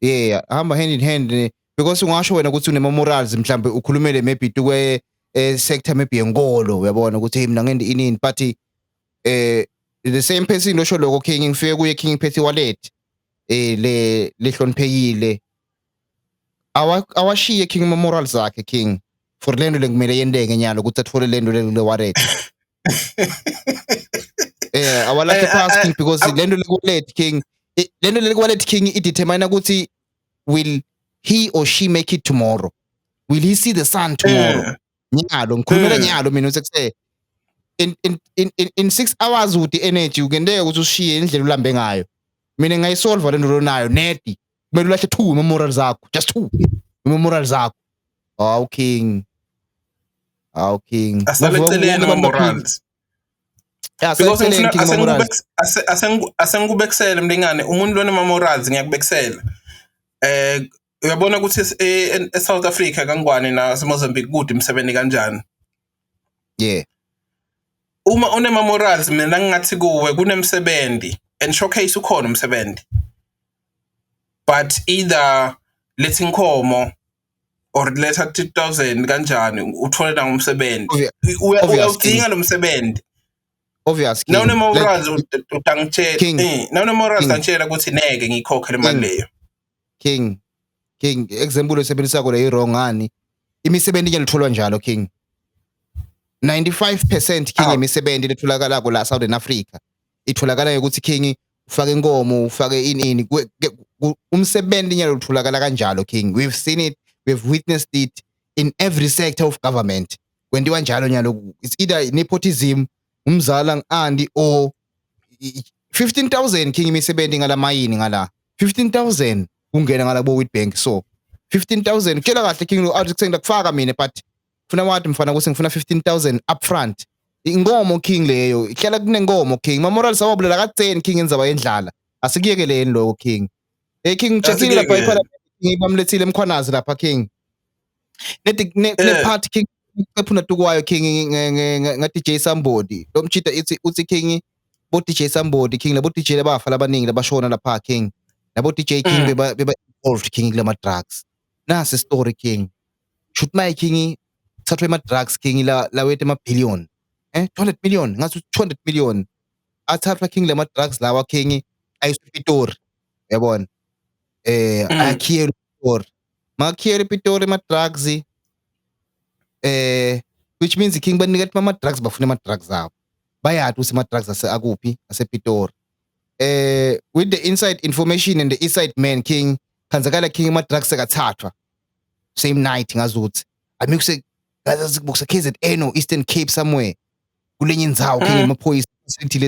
A: yeah ahamba hand in hand because ungasho wena ukuthi unema-morals mhlambe ukhulumele maybe tukwe sector maybe enkolo uyabona ukuthi hey mina ngende inini but the same person losho lokho King ngifike kuye King iphethe wallet lehloniphekile awashiye King ama-morals zakhe King for lento lengumele yendeke nyalo ukuthi athole lento le wallet awalakhe past King because lento le-wallet King lento le-wallet King determine ukuthi will he or she make it tomorrow will he see the sun tomorrow nyalo ngikhulumela nyalo mina usekuse in 6 hours with the energy ukendeka ukuthi ushiye indlela ulambe ngayo mina ngayisolve lento lonayo nedi kumele ulahle 2 ama-morals zakho just 2 ama-morals zakho King
B: asaleceleni ama-morals
A: Yeah,
B: because
A: sekupheleni King Mamorals.
B: asengikubekisela mlingane umuntu lona Mamorals ngiyakubekisela. Uyabona ukuthi eSouth Africa kangwane naseMozambique kude imsebenzi kanjani.
A: Yeah.
B: Uma uneMamorals mina ngingathi kuwe kunemsebenzi and showcase ukhona umsebenzi. But either letting inkomo or letha 2000 kanjani uthole na umsebenzi. Uyawudinga lo msebenzi.
A: Obvious King.
B: Nawune Mamorals utangitshela nawune Mamorals utangitshela ukuthi neke ngikhokhe le mali leyo.
A: King, example esebenzisa ko le wrong ngani. Imisebenzi iyalitholwa njalo King. 95% King imisebenzi letholakala ko la Southern Africa. Itholakala ukuthi King ufake inkomo, ufake ini umsebenzi iyalitholakala kanjalo King. We've seen it, we've witnessed it in every sector of government. Kwendiwa njalo nyalo, it's either nepotism, umzala ngandi or 15,000 King imisebenzi ngala mayini ngala. 15,000 ungena ngala bo Witbank so 15,000 kela kahle King lo athi kusengida kufaka mina but funa wathi mfana ukuthi ngifuna 15,000 upfront ingomo King leyo ihlala kunengomo King Mamorals awabulela ka 10 King enzaba yendlala asikuyekeleni lokho King King checkile lapha eParliament ngibamlethile emkhwanazi lapha King ne part King ephuna tukwayo King nga DJ Somebody lo mchita uthi King bo DJ Somebody King labo DJ labafa labaningi labashona lapha King labo DJ King beba involved King kulama drugs nasi story King shoot my King thathwe ama drugs King la wethe ama billion 200 million ngathi 200 million athathwa King lama drugs lawa King ayisupitori yabona akhiyela Pitori makhiyela Pitori ama drugs which means King banikethe ama drugs bafuna ama drugs abo bayathi usema drugs akuphi asePitori with the inside information and the inside man King kanzakala King ama drugs akathathwa same night ngazuthi amikuse ngazikubukisa KZN or Eastern Cape somewhere kulenye indzawo King emaphoyisa facility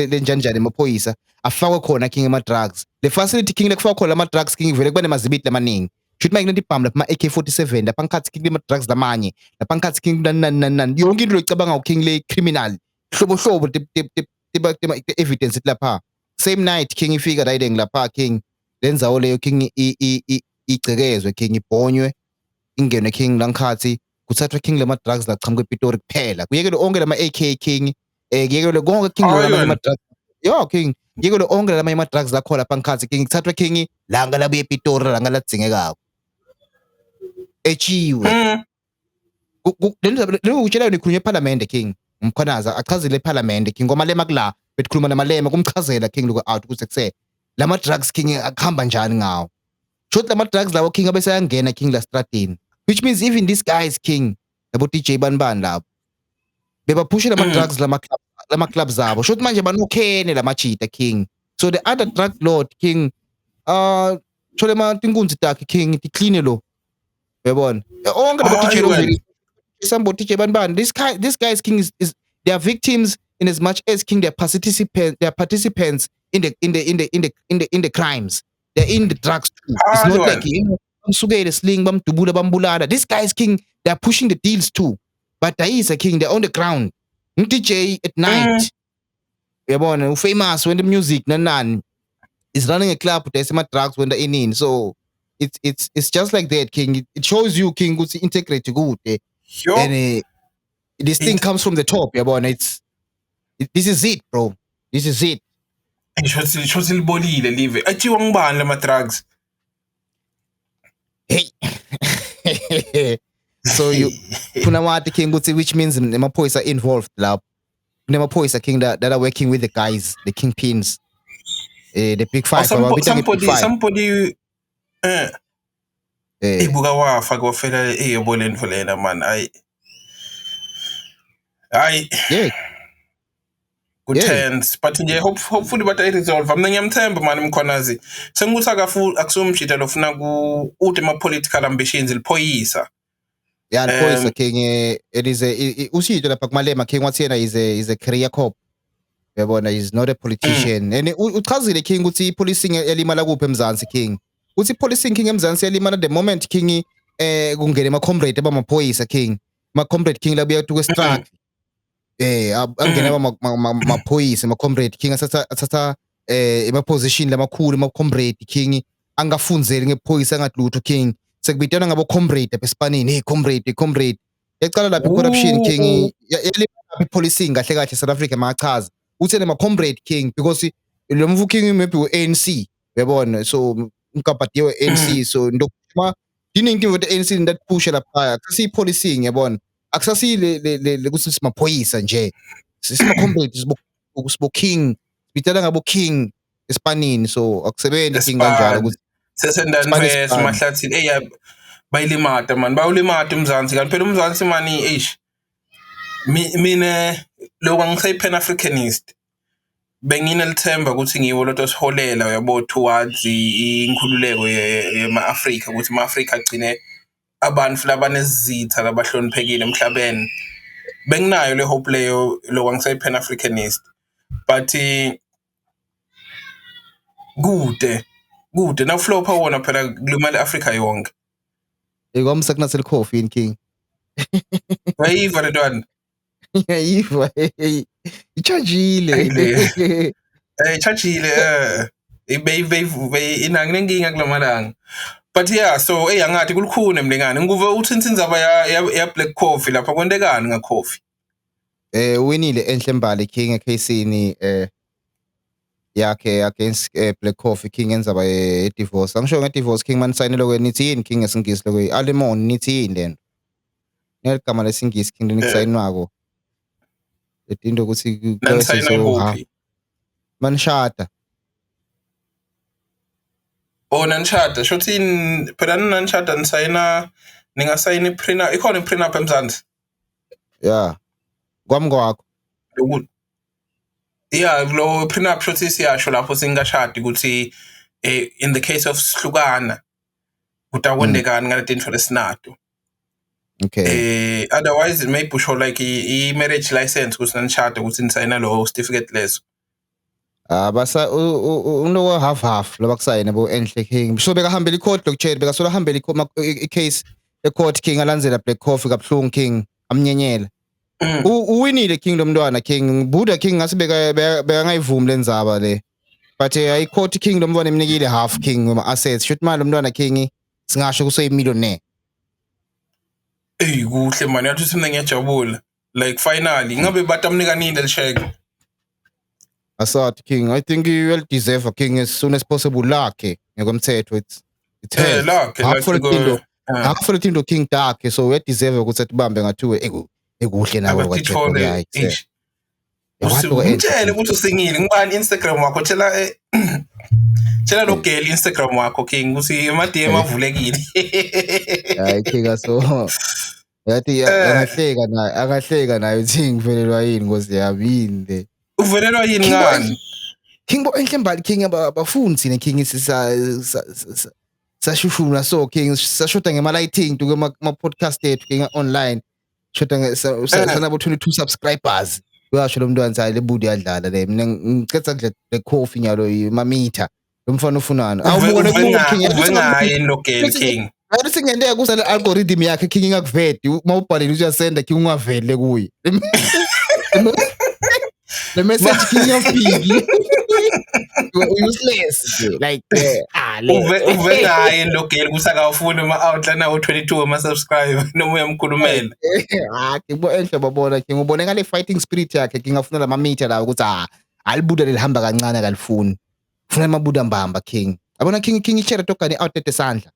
A: le njani emaphoyisa afakwe khona King ama drugs le facility King lekufaka khona ama drugs King vele kuba nemazibiti lamaningi shoot mike nantibhamu lapha ama AK47 lapha ngikhathi King ama drugs lamanye lapha ngikhathi King nan yonke into licabanga King le criminal hlobo the evidence lapha same night King ifika riding lapha King lenzawo leyo King igcekezwe King ibhonywe ingene King langikhathi kuthathwa King lama drugs la chamuke ePitori kuphela kuyekele onke lama AK King kuyekele konke King lama drugs yo King kuyekele onke lama drugs la khona lapha ngikhathi King kuthathwa King langa labuye ePitori langa ladzingekako echiwe lento ukutshela nikhulunywe eParliament King umkhwanaza achazile eParliament King ngoba lema kula betikhuluma namalema kumchazela King lokho out ukuthi kuse lama drugs King akuhamba njani ngawo shot lama drugs lawo King abese ayangena King la stratini which means even these guys King labo DJ banibani labo beba push lama drugs lama clubs zabo shot manje banokhene lama cheater King so the other drug lord King chole ma tinkunzi takhe King ti clean lo yabona onke labo DJ lo somebody DJ banibani this guys King is they are victims in as much as King they are participants in the crimes they're in the drugs too it's not like bamsukele sling bamdubula bambulala these guys King they are pushing the deals too but Daisa King they're on the ground DJ at night yabona ufamous when the music nanani is running a club there's some drugs when they're in so it's just like that King it shows you King ukuthi integrate good and this thing comes from the top yabona this is it bro this is it
B: shothi libolile live achiwa ngibani lama drugs
A: hey so you kuna wathi King ukuthi which means nemaphoyisa involved lapho nemaphoyisa King that are working with the guys the kingpins the big five
B: somebody ibuka wafa kofela eyeboleni folena man ay
A: yeah
B: good hands but nje hopefully bata resolve mina ngiyamthemba mani mkhwanazi sengikuthi akusomjita lofuna ku uthi ma political ambitions liphoyisa
A: yeah liphoyisa King it is usito lapha kumalema King wathi yena is a career cop yabona is not a politician and uchazile King ukuthi policing elimala kuphi eMzansi King uthi policing King eMzansi elimala the moment King kungena ama comrade abamaphoyisa King ma comrade King labuya to strike angena maphoyisa ama-comrade king athatha ema-position lamakhulu ama-comrade king angafunzeli ngephoyisa angathi lutho king sekubitana ngabo-comrade apha esipanini hey comrade yacala lapha i-corruption king yalimaphi i-policing kahle kahle South Africa machaza uthi ma-comrade king because lo mvu king maybe u-ANC uyabona so unkabadiwe ANC so ndokuma diningi into ANC ndaphusha lapha akusasiyi-policing yabona akusasile ukuthi simaphoyisa nje sisima-comrade sibo king sibitana ngabo king esipanini so akusebenzi king kanjalo ukuthi
B: sesendani mahlathini bayilimata man bawulimata uMzansi kanti phela uMzansi mani mina lokho angisayi-pan Africanist benginelithemba ukuthi ngiwo lo siholela yabo towards inkhululeko yema-Afrika ukuthi ama-Afrika agcine abantu labanezitha labahloniphekile emhlabeni benginayo le hope leyo lokho angisayi-pan Africanist but kude nawuflopha wona phela kulimala i-Afrika yonke
A: kwamsa kunasel coffee in king
B: wayiva le ntwana
A: yayiva ichajile
B: ichajile inanginenkinga kulamalanga but yeah so angathi kulukhune mlengane ngikuve uthi insinzaba ya Black Coffee lapha kwentekani ngacoffee
A: winile Enhle Mbali king ekhasini yakhe against Black Coffee king enzaba divorce angisho nge-divorce king manisayine lokho nithi yini king ngesingisi lokho alimon nithi yini lento neligama lesingisi king nikusayinwako letinto ukuthi manishada
B: nanishada shothi phela nanishada nisayina ningasayina iprenup ikhona iprenup eMzansi
A: yeah kwami kwakho
B: lo prenup shothi siyasho lapho singashadi ukuthi in the case of sihlukana kutakwendekani ngaletinto lesinato
A: okay
B: otherwise maybe usho like i-marriage license ukuthi nanishada ukuthi nisayina lo certificate leso
A: basa uno half labakusayina bo Enhle king so bekahambela icourt lokutshela bekasola hambela i-case e-court king alandzela Black Coffee kabuhlungu king amnyenyela uwinile king lo mntwana king Buddha king ngase bekangayivumi lenzaba le but i-court king lo mntwana emnikile half king wema assets shothi manje lo mntwana king singasho kuseyimillionaire
B: kuhle manje yathi simna ngiyajabula like finally ngabe batamnikanile lisheke
A: asathi king I think you will deserve a king as soon as possible lakhe ngokomthetho it's half for the team king takhe so we deserve ukuthi atibambe ngathiwe ekuhle nawe
B: kwathi utshele ukuthi usingile ngibani Instagram wakho tshela lo girl Instagram wakho king ukuthi ama-DM avulekile
A: hayi king so yathi akahleka nayo uthi ngivelelwa yini ngozi yabinde
B: uvelelwa yini ngani
A: king bo Enhle Mbali king abafundi ne king sashushuna so king sashoda ngema-lighting to kuma-podcast ethu king online shoda sanabo 22 subscribers uyasho lo mntwana sayi lebudi yadlala le mina ngicetha kudla le coffee nyalo imamitha lo mfana ufunana
B: awubongayi lo girl king
A: ngathi singenteka kusale algorithm yakhe king ingakuvedi mawubhalile uyasenda king ungavele kuye the message king yafiki useless like
B: uvengayi lo girl kusakawufuni ama-outline awo 22 ama-subscribe noma uyamkhulumela
A: king bo Enhle babona king ubone ngale fighting spirit yakhe king afuna lama-meter lawo ukuthi alibuda lihamba kancane akalifuni ufuna amabuda mbamba king abona king ichera tokani out at esandla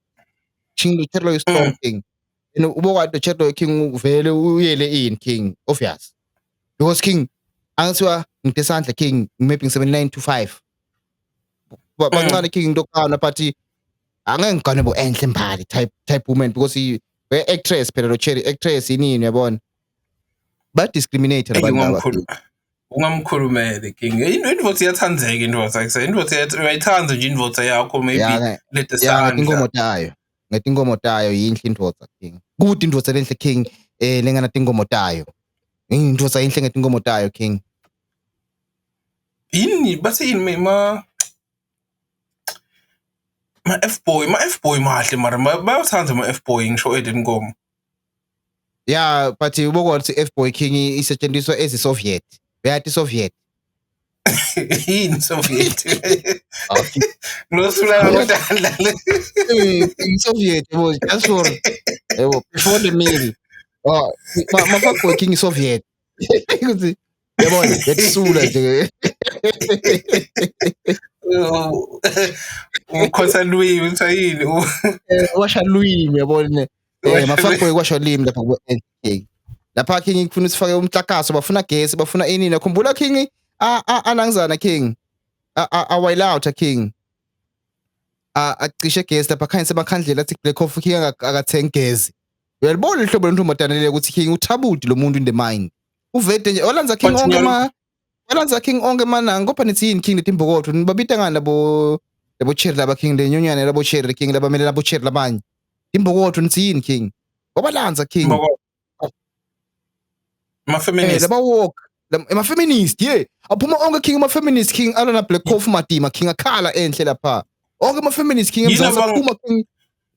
A: king ichera lo strong king ubokwathi ichera king uvele uyele in king obvious because king angithiwa ngitesandla king maybe 79 to 5 bancane king intokana but angeke ngigane bo Enhle Mbali type woman because we actress phela lo cherry actress inini uyabona ba discriminate abantu
B: ungamkhulumeli king indvodza iyathandzeka indvodza uyayithanda nje indvodza yakho maybe
A: letesandla ngetinkomo tayo yinhle indvodza king kude indvodza lenhle king lengana tinkomo tayo indvodza yinhle ngetinkomo tayo king
B: yini base yini ma F-boy mahle mara bayathanda ama-F-boy ngisho edenkomo
A: Yeah, but ubokwazi ukuthi F-Boy King isetshenziswa ezi-Soviet. Beyathi Soviet.
B: Yini Soviet?
A: Okay.
B: Nosulala kodwa
A: Soviet yabo, just for yabo before the meal. Oh, ma-Fuckboy King Soviet. Ukuthi yabona betsula nje.
B: Ukhosa Louis uthayini
A: Washa lwimi yabona. Ma-Fuckboy kwasha lwimi lapha ku-NK. Lapha King ngifuna usifake umhlakaso, bafuna gesi, bafuna inini. Khumbula King anangizana King. Awile out King. Acishe gesi lapha khanye semakhandlela athi Black Coffee King akathengi gesi. Uyalibona ihlobo lentombazane le ukuthi King uthabudi lo muntu in the mind. Uvede nje olanza King olanza King onke mananga kopha nithi yini King letimbokotho nibabita ngani labo cherry laba King lenyonyane labo cherry King labamele labo cherry labanye. Imbokotho nithi yini King? Babalanza King.
B: Ma-feminist.
A: Laba walk ama-feminist aphuma onke King ama-feminist King alona Black Coffee Matima King akhala enhle lapha. Onke ama-feminist King emzansi aphuma King.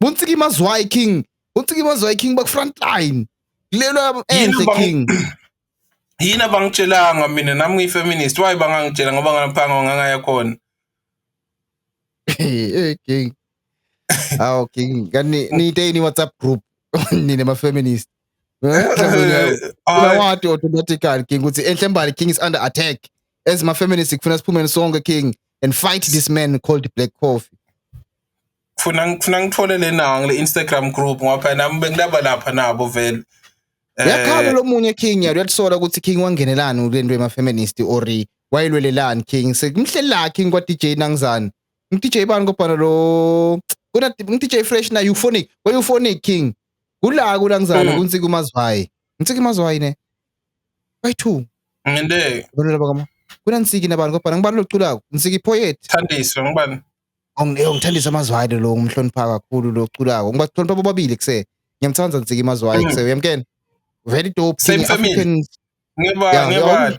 A: Buntsiki mazwai King. Buntsiki mazwai King baku frontline. Lelo enhle King.
B: Yini abangitshelanga mina nami ngiyi-feminist. Why bangangitshela ngoba nganaphanga ngangaya khona?
A: King. King. Ni WhatsApp group nina ama-feminist. Wathi automatically King ukuthi enhlembali King is under attack. As ma-feminist kufuna siphume sonke King and fight this man called Black Coffee.
B: Kufuna ngithole lena ngale Instagram group ngoba nami bengilaba lapha nabo vele.
A: Yakhala lo munye King uyatsola ukuthi King wangenelana kulento yema-feminist ori wayilwelelani King sekumhlela King kwa DJ Nangzana. DJ bani kopana lo kuna DJ Fresh na Euphonic. Wa Euphonic King. Kula kulangizana kuntsiki umazwayi. Ntsiki mazwayi ne. Bayi2.
B: Ngende.
A: Bona labakama. Kuna nsiki nabantu kopana ngibani loculako. Nsiki poet.
B: Thandiswa ngibani?
A: Ngithandisa amazwayi lo ngimhlonipha kakhulu lo culako. Ngibahlonipha bobabili kuse. Ngiyamthanda nsiki mazwayi kuse uyamkena. Very dope
B: King African. Ngibani?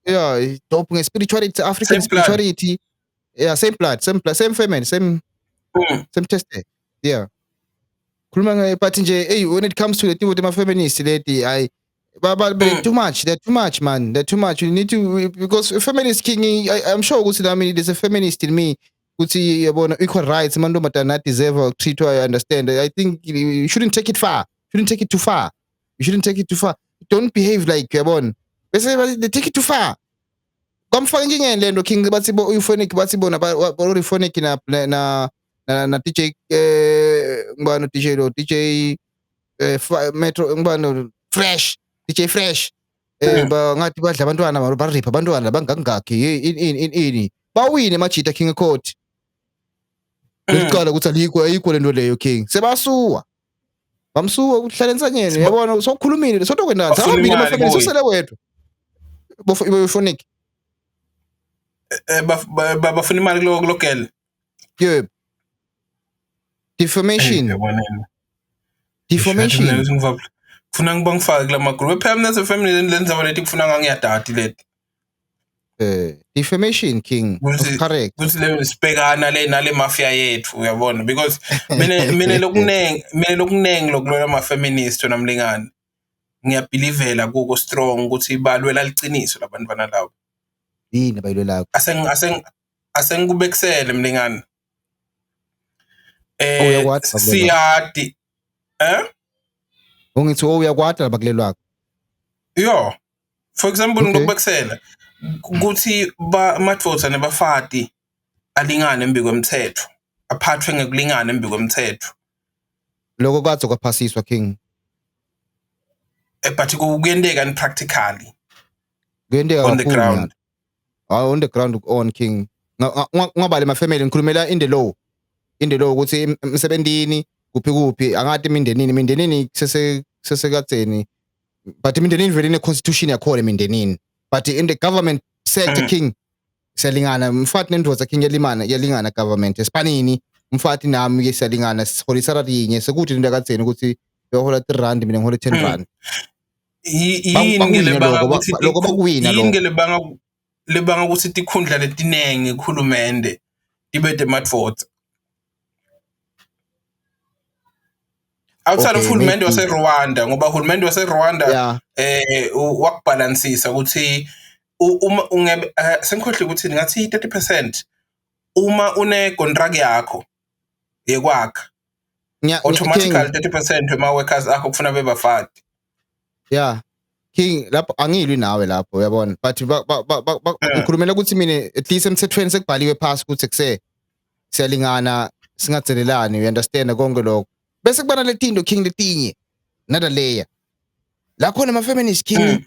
A: Yeah, dope spirituality, African spirituality. Yeah, same blood, same family, same test. Yeah. Kuluma but nje when it comes to the thing with the feminist lady, too much. They're too much, man. They're too much. You need to because feminist King. I'm sure there's a feminist in me. Ukuthi yabona equal rights, man, don't deserve treat. I understand. I think you shouldn't take it far. You shouldn't take it too far. Don't behave like yabona. They take it too far. Kamfaka ngingene lento King bathi bo Euphonic bathi bona ba Euphonic na DJ ngibano DJ lo DJ Metro ngibano Fresh DJ Fresh ba ngathi badla abantwana ba rip abantwana bangangakhi ini bawine majita King Court liqala ukuthi ayikho lento leyo King sebasuwa bamsuka ukuhlala ensanyeni yabona sokukhulumile sotokwendana sahambile amafamily usele wedwa Euphonic
B: bafuna imali kulo girl.
A: Yebo. Defamation.
B: Kufuna ngibangifake kula magroup. Phela mina se-family lenza lethi kufuna ngangiyadati lethi.
A: Defamation King. Correct.
B: Kuthi le sibhekana le nale mafia yethu uyabona because mina lokunengi lokulwela ama-feminist namlingani. Ngiyabelievela kuko strong ukuthi balwela liciniso labantu banalawo.
A: Yini bayilwela?
B: Asengikubekisele mlingani.
A: Uyakwazi
B: siyadi
A: ungithi uyakwata labakulelwako
B: yo for example ngokubekisela ukuthi amadvoza nebafati alingane embi kwemthetho aphathwe ngekulingana embi kwemthetho
A: lokho kwathi kwaphasiswa King
B: but kuyendeka practically
A: kuyendeka
B: on the ground
A: on the ground on King ngabale ma-family ngikhulumela in the law ukuthi emsebentini kuphi angathi imindenini sesekatseni but imindenini vele ine constitution yakhona imindenini but in the government sector King siyalingana mfati nendoda King yalingana government esipanini mfati nami siyalingana sihola isalary yinye sekuthi into katseni ukuthi uyohola 3 rand mina ngihola 10 rand
B: yini lebanga ukuthi tikhundla letinengi ekhulumende tibe demadvoza outside of
A: Okay,
B: uhulumende
A: maybe.
B: wase-Rwanda ngoba uhulumende wase-Rwanda
A: Yeah.
B: wakubhalansisa ukuthi sengikhohle ukuthi ngathi 30% uma une-contract yakho yekwakha automatically 30% wema-workers akho kufuna bebafaki.
A: Yeah. King lapho angilwi nawe lapho uyabona but ngikhulumela ukuthi mina at least emthethweni sekubhaliwe phasi ukuthi siyalingana singathelelani, you understand konke lokho bese kubana letinto King letinye another layer la khona ama-feminist King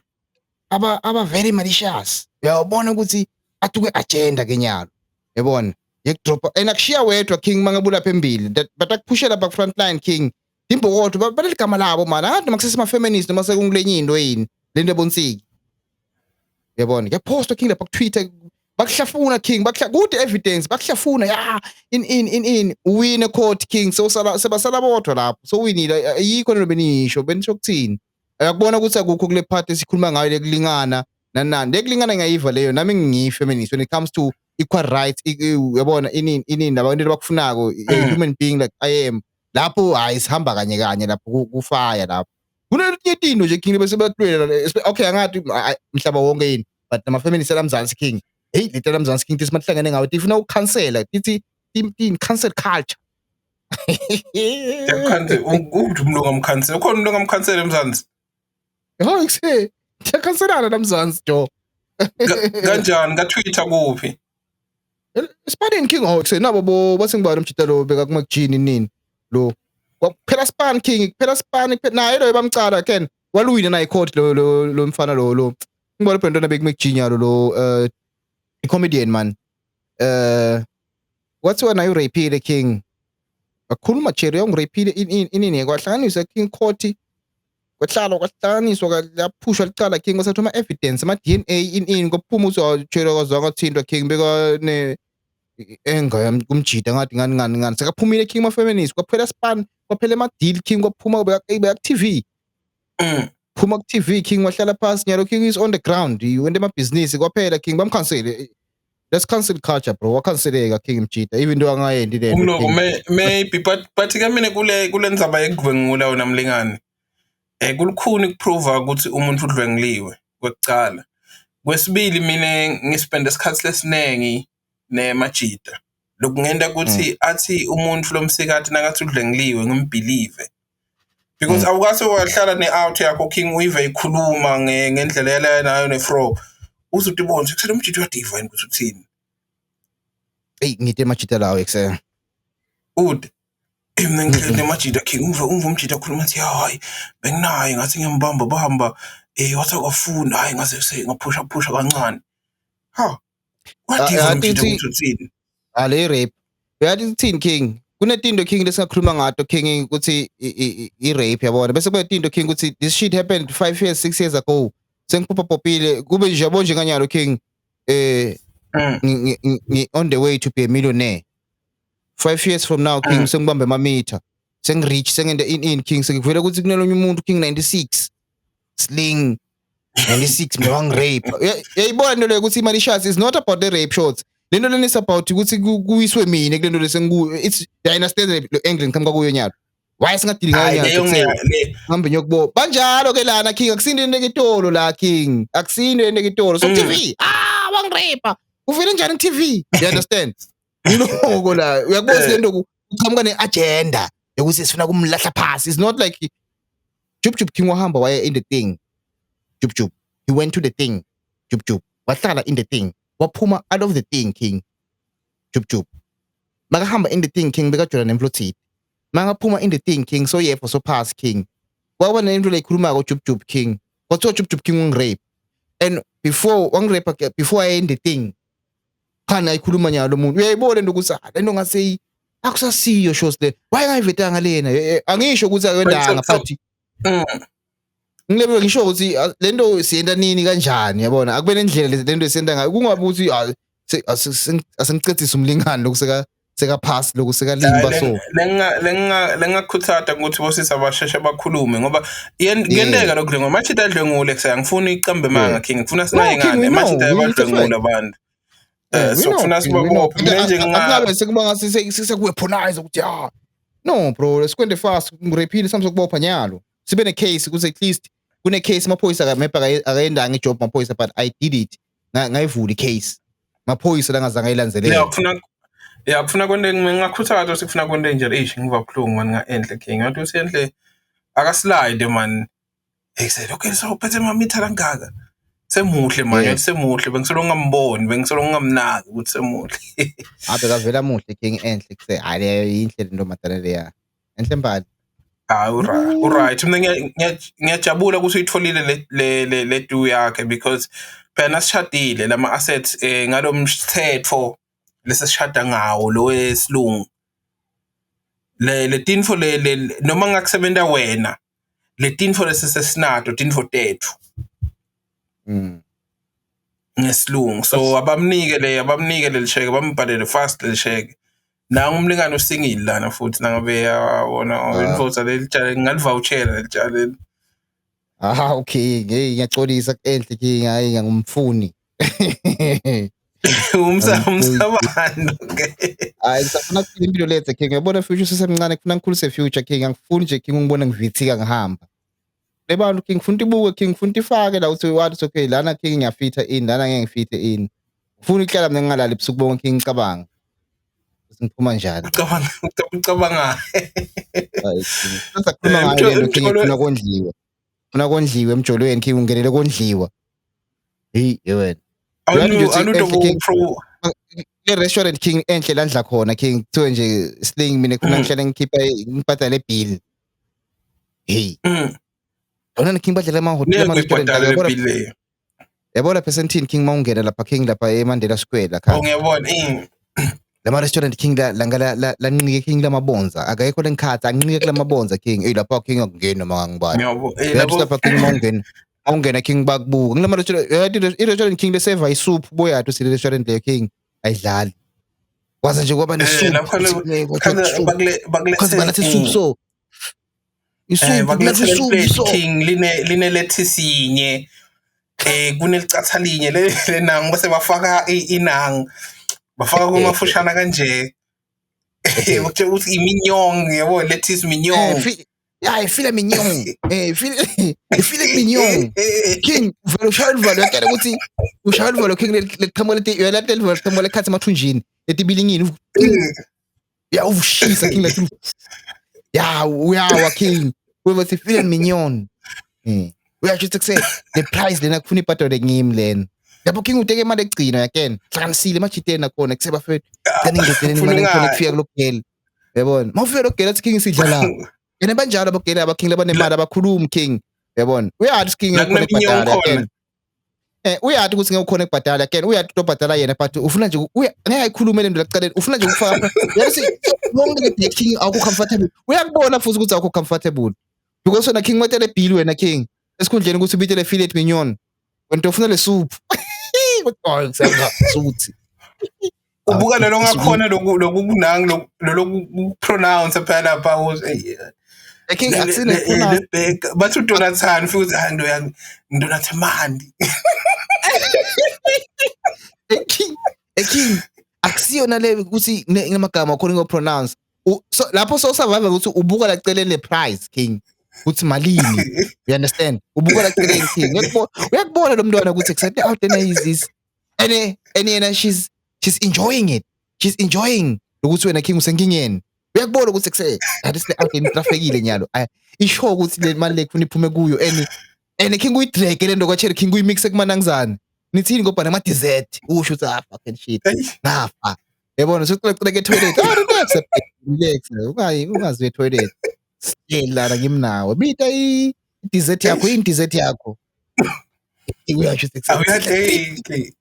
A: aba very malicious, uyabona ukuthi atuke agenda kenyalo yabona yekudropa akushiya wedwa King mangabula phambili but akuphushela back frontline King imbokodo baleligama labo mana hadi makusesema-feminist noma sekungulenye into yini lento ebonsiki yabona kuyaphostwa King lapha ku-Twitter bakuhlafuna King good evidence bakuhlafuna ya in uwine court King sebasala bodwa lapho sowinile ayikho nento benisho ukuthini uyakubona ukuthi akukho kule part esikhuluma ngayo lekulingana nanani lekulingana ngayiva leyo nami ngiyi-feminist when it comes to equal rights uyabona inini nabantu abakufunako a human being like I am lapho hayi sihamba kanye kanye lapho kufaya lapho kunetinye tinto nje King bese batwela okay angathi mhlaba wonke yini but nama-feminist alamzansi King hey lento alamzansi King simahlangane ngawo tifuna ukukhansela tithi cancel culture
B: Ukuthi umuntu ongamkhansela ukhona umuntu ongamkhansela emzansi
A: hayi kuse ngiyakhanselana namzansi jo
B: kanjani ka-Twitter kuphi
A: Spanning King kuse nabo basengibani umjita lo beka kumajini nini lo phela Span King phela Span naye lo bamcala Ken walwina naye court lo mfana lo ngibona phela ntona bekumajini lo i-comedian man what's when you rape King akhuluma cherry ongirapile inini kwahlanganiswa King court kwahlanganiswa laphushwa licala King kwasathi ama-evidence ama-DNA in kwaphuma ukuthi cherry kwazwanga thintwa King beka enga kumjida ngathi ngani sekaphumile King ma-feminist kwaphela Span kwaphela ama-deal King kwaphuma beka-TV phuma ku-TV King wahlala phasi nyalo King is on the ground wente amabhizinisi kwaphela King bamkhansele let's cancel culture bro wakhanseleka King mjida even though angayendi lento
B: umloko maybe but ke mina kule ndzaba yekudlwengula wona mlingane kulukhuni ukuprove ukuthi umuntu udlwengiliwe kwekucala kwesibili mina ngispenda isikhathi lesinengi nemajida lokungenda ukuthi athi umuntu lomsikathi nakathi udlwengiliwe ngimbelieve because awukase wahlala ne-out yakho King uyive ikhuluma ngendlela yala nayo ne-fro uzuthi bonke kusele umjida uyadivine ukuthi uthini
A: ngite majida lawo ekuse
B: mina ngidle majida King umva umjida khuluma athi hayi benginayo ngathi ngiyambamba bahamba wathi akafuna hayi ngase ngaphusha kancane wadivine umjida ukuthi uthini
A: ale rape uyathi uthini King kunetinto King lesingakhuluma ngato King ukuthi i-rape yabona bese kunetinto King ukuthi this shit happened 5 years 6 years ago sengiphopopile kube nje yabo njenganyalo King on the way to be a millionaire 5 years from now King sengibambe amamitha sengirich sengende in King sengivela ukuthi kunelonye umuntu King 96 sling 96 mina wangirape yayibona into leyo ukuthi malicious is not about the rape shots lento leni is about ukuthi kuwiswe mina kulento lesengu it's I understand the angle ngikhamka kuyo nyalo why singadili ngayo ngihambe nyokubo banjalo ke lana King akusinde nekitolo la King akusinde nekitolo so TV wangirape uvele njani TV you understand lokho la uyakubona lento uqhamuka ne-agenda yokuthi sifuna kumlahla phasi it's not like Jub King wahamba waya in the thing Jub he went to the thing Jub wahlala in the thing waphuma out of the thing King Jub makahamba in the thing King bekajona nemflothit mangaphuma in the thing King so yefo so pass King wabona into leyikhuluma ko Jub King kwathiwa Jub King wangirape and before wangirape before I in the thing khana ikhuluma nyalo umuntu uyayibona into ukuthi lento ngase akusasiyo shows le wayengayivetanga lena angisho ukuthi akwendanga but ngilebe ngisho ukuthi lento siyenda nini kanjani yabona akube nendlela lento siyenda ngayo kungabe ukuthi asengicethisa umlingani lokuseka pass lokuseka limba so
B: lengakhuthata ukuthi bosisa abasheshe bakhulume ngoba kuyendeka lokho ngoba machita adlwengule kusaya ngifuna iqambe manga King ngifuna sinayingane machita yabadlwengula abantu so kufuna sibabophe mina nje
A: ngabe sekuba ngase sekuweaponize ukuthi No bro, sikwende fast ngirephile sami sokubopha nyalo. Sibe ne-case kuze at least kune-case amaphoyisa maybe akayendanga ijob amaphoyisa but I did it. Ngayivula i-case. Amaphoyisa la ngazange ayilandelele.
B: Kufuna kwente ngingakhuthaza ukuthi kufuna kwente nje ngiva buhlungu mani nga-Enhle King. Ngathi uSenhle akaslide man. Said okay so uphethe mamitha langaka. Semuhle manje semuhle bengisolo ngamboni bengisolo ngamnaki ukuthi semuhle.
A: Abe kavela muhle King Enhle kuse hayi leyo inhle lento madala leya. Enhle mbali.
B: Alright. Mina ngiyajabula ukuthi uyitholile le du yakhe because phela sishadile lama assets ngalomthetho lesishada ngawo lo wesilungu. Le tinfo le noma ngakusebenta wena le tinfo lesisesinato tinfo tethu. Ngesilungu so abamnike le sheke bambhalele fast le sheke. Nanga umlingane usingile lana futhi nangabe yawona invoice lelitshale ngalivouchera lelitshale.
A: Okay, ngiyaxolisa Enhle King hayi ngangumfuni.
B: Umsabando ke.
A: Hayi ngisafuna ukuphila impilo lethe King. Ngiyabona future sisemncane kufuna ngikhulise future King. Angifuni nje King ungibone ngivithika ngihamba. Le bantu King ngifuna ibuke King ngifuna ifake la uthi wathi okay lana King ngiyafitha in lana ngeke ngifithe in. Ngifuna ihlala mina ngingalali ebusuku bonke King ngicabanga. Ngiphuma njani?
B: Ucabanga.
A: Hayi sakhuluma ngayo lento King ngifuna kondliwa. Ngifuna kondliwa emjolweni King ungenele kondliwa. Hey wena. Le restaurant King Enhle landla khona King kuthiwe nje sling mina khona ngihlala ngikhipha ngibhadala le-bill. Hey. Wona King badlela ama-hotel ama-restaurant. Yabona percentini King mawungena lapha King lapha eMandela Square la khaya.
B: Ngiyabona
A: Lama restaurant King la nqike King lamabonza akayikho lenkhatha anqike kulamabonza King lapha King akungena mangibani. Lapha King mawungena King bakubuka ngilama restaurant King le serve isoup boyathi sile restaurant le King ayidlali. Waza nje kwaba nesoup. Bakulethe soup so.
B: Isoup King line lettuce inye. Kunelicatha linye le nangu bese bafaka inang. Bafaka kumafushana kanje. Uthi iminyong yabo lettuce minyong.
A: Filet mignon. Filet mignon. King vele ushayivalo yakela ukuthi ushayivalo King leqhamuka leti uyalalela leqhamuka lekhathi emathunjini etibilingini. Ya ushisa King lethi. Ya uyawa King. Webathi filet mignon. Uyasho ukuthi the price lena kufuna ibhadale ngimi lena. Lapho King uteke imali egcina yakena. Hlakanisile emajiteni nakhona kuseba fethu. Kanti ngidedele imali ngifuna kufika kulogela. Yabona. Mawufika logela athi King sidla la. Yena banjalo abagela abaking labanemali abakhulumi King. Yabona. Uyathi King ngekho ekubhadala yakena. Uyathi ukuthi ngeke ukhona ekubhadala yakena. Uyathi utobhadala yena but ufuna nje ngeke ayikhulume le nto laqaleni. Ufuna nje ukufaka. Yathi wonke the King awukho comfortable. Uyakubona futhi ukuthi awukho comfortable. Because wena King matele bill wena King. Esikhundleni ukuthi ubitele filet mignon. Wena ufuna le soup. Suthi.
B: Ubuka lo ngakhona lokunang lo pronounce phela lapha
A: King akusine pronounce
B: bathi uDonathan futhi Donathamandi.
A: King akusiyona le ukuthi ngamagama khona ngo pronounce. So lapho so survive ukuthi ubuka la celeni le price King. Ukuthi malini. You understand? Ubuka la celeni King. Uyakubona lo mntwana ukuthi excited out there is this. And she's enjoying it. She's enjoying ukuthi wena King usenkingeni. Uyakubona ukuthi that is the out in trafficile nyalo. Isho ukuthi le mali lekufuna iphume kuyo and King uyidrag le nto kwatshela King uyimixe kumanangizana. Nithini ngoba nama dessert. Usho ukuthi fucking shit. Nafa. Yabona sokuqhubeka etoilet. Relax. Ungazi etoilet. Yela ngimnawe. Bita i-dessert yakho, i-dessert yakho. Uyasho ukuthi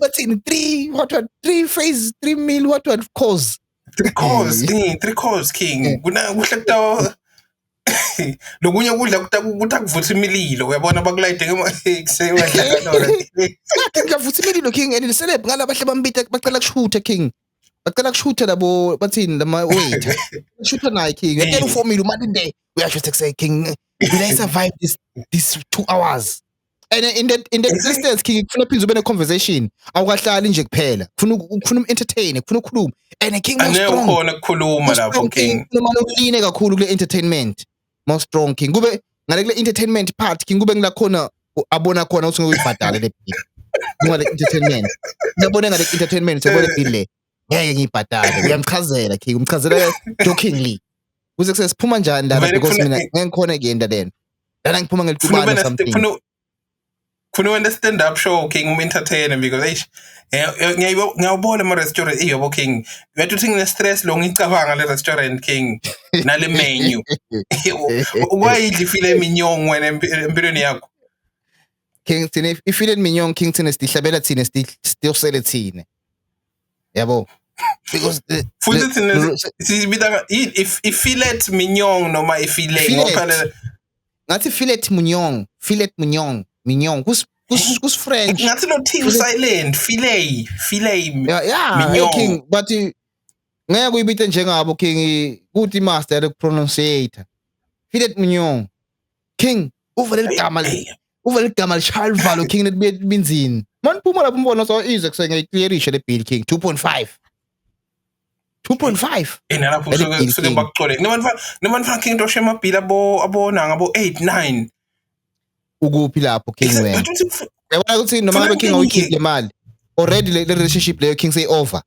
A: but in 3 phase 3 meal what course
B: 3 course King kuna kuhle kutawo lokunye kudla kutakuvutha imililo uyabona bakulayide kusewadla kanona
A: kuvutha imililo King and celeb ngalabahle bambita bacela kushutha King bacela kushutha labo bathini lama waiter shutha naye King yakela u4 meal umali nde uyasho ukuthi King will I survive this 2 hours and in that instance king kufuna phinde ube ne conversation awukahlali nje kuphela kufuna entertain kufuna ukukhuluma and king more strong
B: Khona ukukhuluma lapho king
A: uline kakhulu kule entertainment more strong king kube ngale kule entertainment part king kube ngila khona abona khona ukuthi ngiyibhadale le bill ngale entertainment ngiyabona ngale entertainment sebona bill le ngeke ngiyibhadale uyamchazela king umchazela jokingly kuze kusesiphuma njani la because mina ngikhona kuyenda lena lana ngiphuma ngelitubana something
B: kufuna wena stand up show king entertain because ngiyabona ama restaurant yebo king uyathi uthi ngine stress lo ngicabanga le restaurant king nale menu wayidli filet mignon wena empilweni yakho
A: king thina ifilet mignon king thina sihlabela thina sitiyosele thina yabo because
B: futhi thina sibida ifilet mignon noma ifilet ngokhala
A: ngathi filet mignon kus French
B: ngathi lo T silent filet
A: yeah king but ngeke uyibite njengabo king kuthi master pronunciator filet mignon king uvele igama lishalvalo king netbuye binzini maniphuma lapho umbona so ize kusengayiclearisha le bill king 2.5
B: enalapho suke bakuxole nemanifana king into shema bill abona ngabo 8-9
A: ukuphi lapho king wena yabona ukuthi noma ngabe king awukhiphe imali already le relationship leyo king say over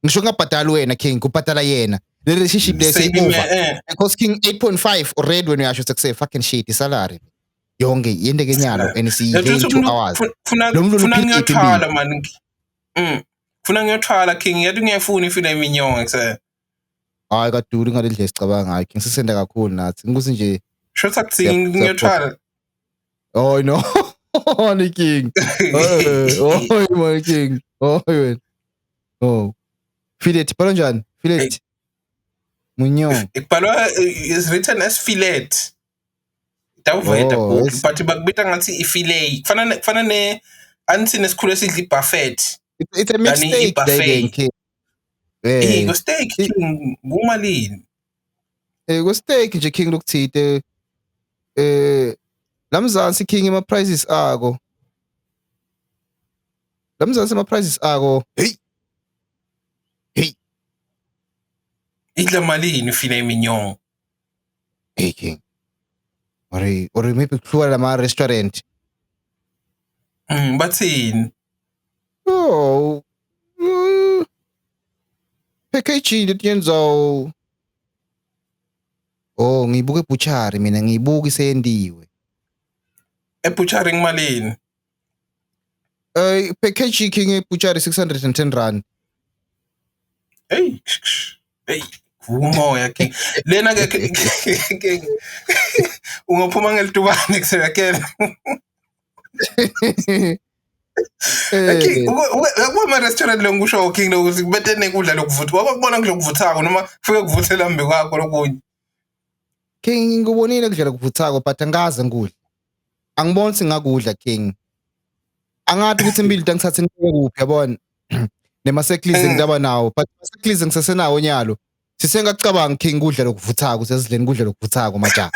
A: ngisho ngabhadala wena king kubhadala yena le relationship leyo say over because king 8.5 already when uyasho say fucking shit isalary yonke yende kenyalo and siyile 2 hours
B: funa ngiyothala man funa ngiyothala king yathi ngiyafuna ifile minyongo ngise
A: hayi kaduri ngale ndlela sicabanga ngayo king sisenda kakhulu nathi ngikuthi nje
B: short acting ngiyothala
A: oh no honey king oh my king oh filet palo njani filet mignon
B: ikubhalwa is written as filet dawuveta but bakubita ngathi ifilet kufana ne anti nesikhulu esidla ibuffet
A: it's a mistake then king
B: go steak king ngumalini
A: go steak nje king lokuthide lamzansi king ama prices ako hey
B: idla malini filet mignon
A: hey king or maybe kuhluka lama restaurant
B: bathini
A: oh package letiyenza ngibuke butchery mina ngibuka isendiwe
B: ebutchery malini
A: package king butchery 610 rand
B: hey umoya king lena ke ungaphuma ngelitubane kusebekela akuma restaurant lo ngisho king lo ukuthi kubete nekudla lokuvutha wakubona kudla kuvuthako noma kufike kuvuthela mbe kwakho lokunye
A: king ngibonile kudla kuvuthako but angaze ngudla angiboni singakudla king angathi ukuthi impilo ngithathe nikuphi yabona nemasecleasing ngaba nawo but masecleasing sesenawo nyalo sisengacabanga king kudla lokuvuthako sesidleni kudla lokuvuthako majaha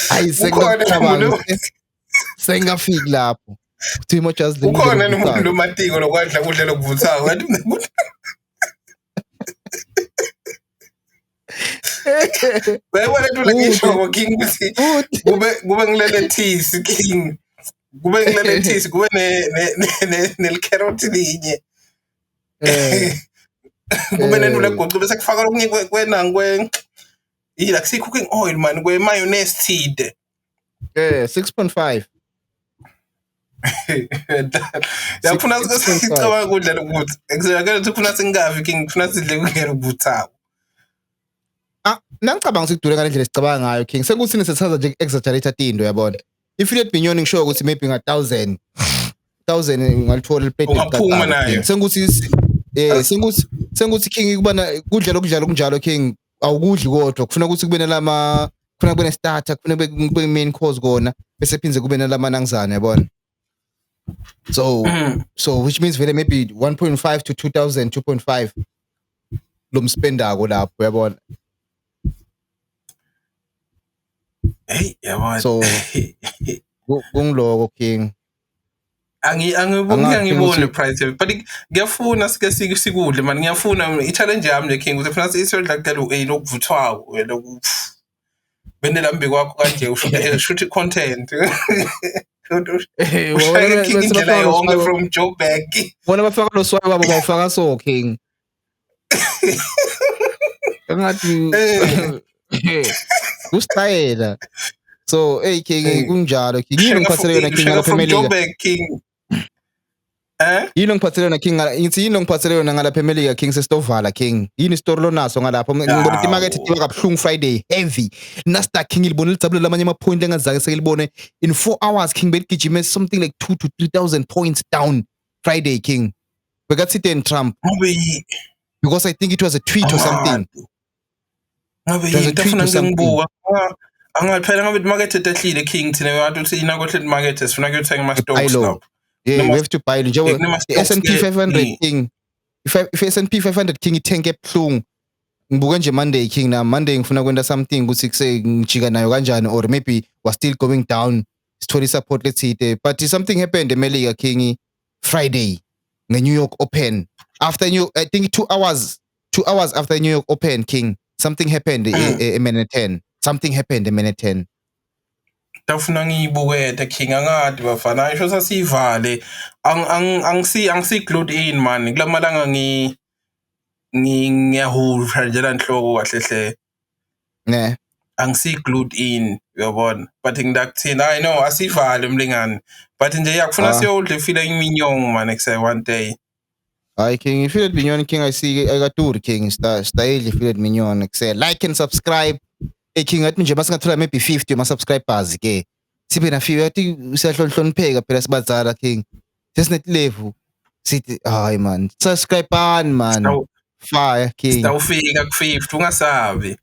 A: hayi sengafiki lapho uthi mojazi
B: ukhona nomuntu lomatiko lokwadla kudla lokuvuthako ngathi bayibona into lengisho king ukuthi kube ngilele teas king kube ngilele teas kube nelcarrot linye kube nento legoqo bese kufaka okunye kwenangwe ila kusi cooking oil man kwe mayonnaise tide
A: 6.5
B: yafuna sicabanga kudla lokuthi ekuzakela ukuthi ufuna singavi king ufuna sidle kungela ukuvuthako
A: nangicabanga ukuthi kudure ngale ndlela sicabanga ngayo king sekuthi sithatha nje exaggerate into yabona ifilet mignon ngisho ukuthi maybe nga 1000 ngalithola iplate
B: ungaphuma nayo
A: senguthi king kubana kudla lokunjalo king awukudli kodwa kufuna ukuthi kube nalama kufuna kube nestarter kufuna kube main course kona bese phinze kube nalama nangizana yabona so which means vele maybe 1.5 to 2000 2.5 lo mspendako lapho yabona
B: Hey, yabona.
A: So kungiloko king.
B: Angiboni price but ngiyafuna sike sikudle manje ngiyafuna i-challenge yami le King ukuthi funa isodla kucela lokuvuthwako wena benela mbi kwakho kanje shoot content ushaya King indlela yonke from Joburg
A: Bona bafaka lo swipe babo bawufaka so King. Engathi ustayela. So hey King kunjalo King yini ngiphathele yona King ngala family
B: Joburg King
A: yini ngiphathele yona King ngithi yini ngiphathele yona ngala America King sesitovala King yini story lonaso ngalapho ngibona ukuthi market idiba kabuhlungu Friday heavy Nasdaq King ilibona lijabule lamanye ama point engazake sekilibone in 4 hours King beligijime something like 2 to 3,000 points down Friday King bekathi then Trump because I think it was a tweet or something
B: ngabe yintafuna ngibuka angaphela ngabe market etehlile King thina wathi uthi ina kohle market sifuna ukuthenga ama stocks lapho.
A: Yeah, we have to buy the S&P 500 King. If S&P 500 King ithenge ebuhlungu. Ngibuka nje Monday King na Monday ngifuna kwenda something ukuthi kuse ngijika nayo kanjani or maybe was still going down. Sithole support let's hit but something happened eMelika King Friday nge-New York Open. After I think 2 hours after New York Open King something happened in Manhattan. Something happened in Manhattan.
B: Tafuna ngiyibukete King angadi bafana isho sasivale angisi glued in man kulamalanga ngiyahula nje la nhloko kahle hle
A: ne
B: angisi glued in uyabona but ngidakuthina I know asivale mlingani but nje yakufuna siyodle feel iminyongo man ekuse one day
A: Hi King, if you let mignon King, I see I got two King style if you let mignon say like and subscribe. Hey King athi nje masingathola maybe 50 ma subscribers ke. Sibe na 50 athi usahlonipheka phela sibazala King. Sesinet level. Sithi hayi man, subscribe man. Fire King.
B: Sitawufika ku 50 ungasabi.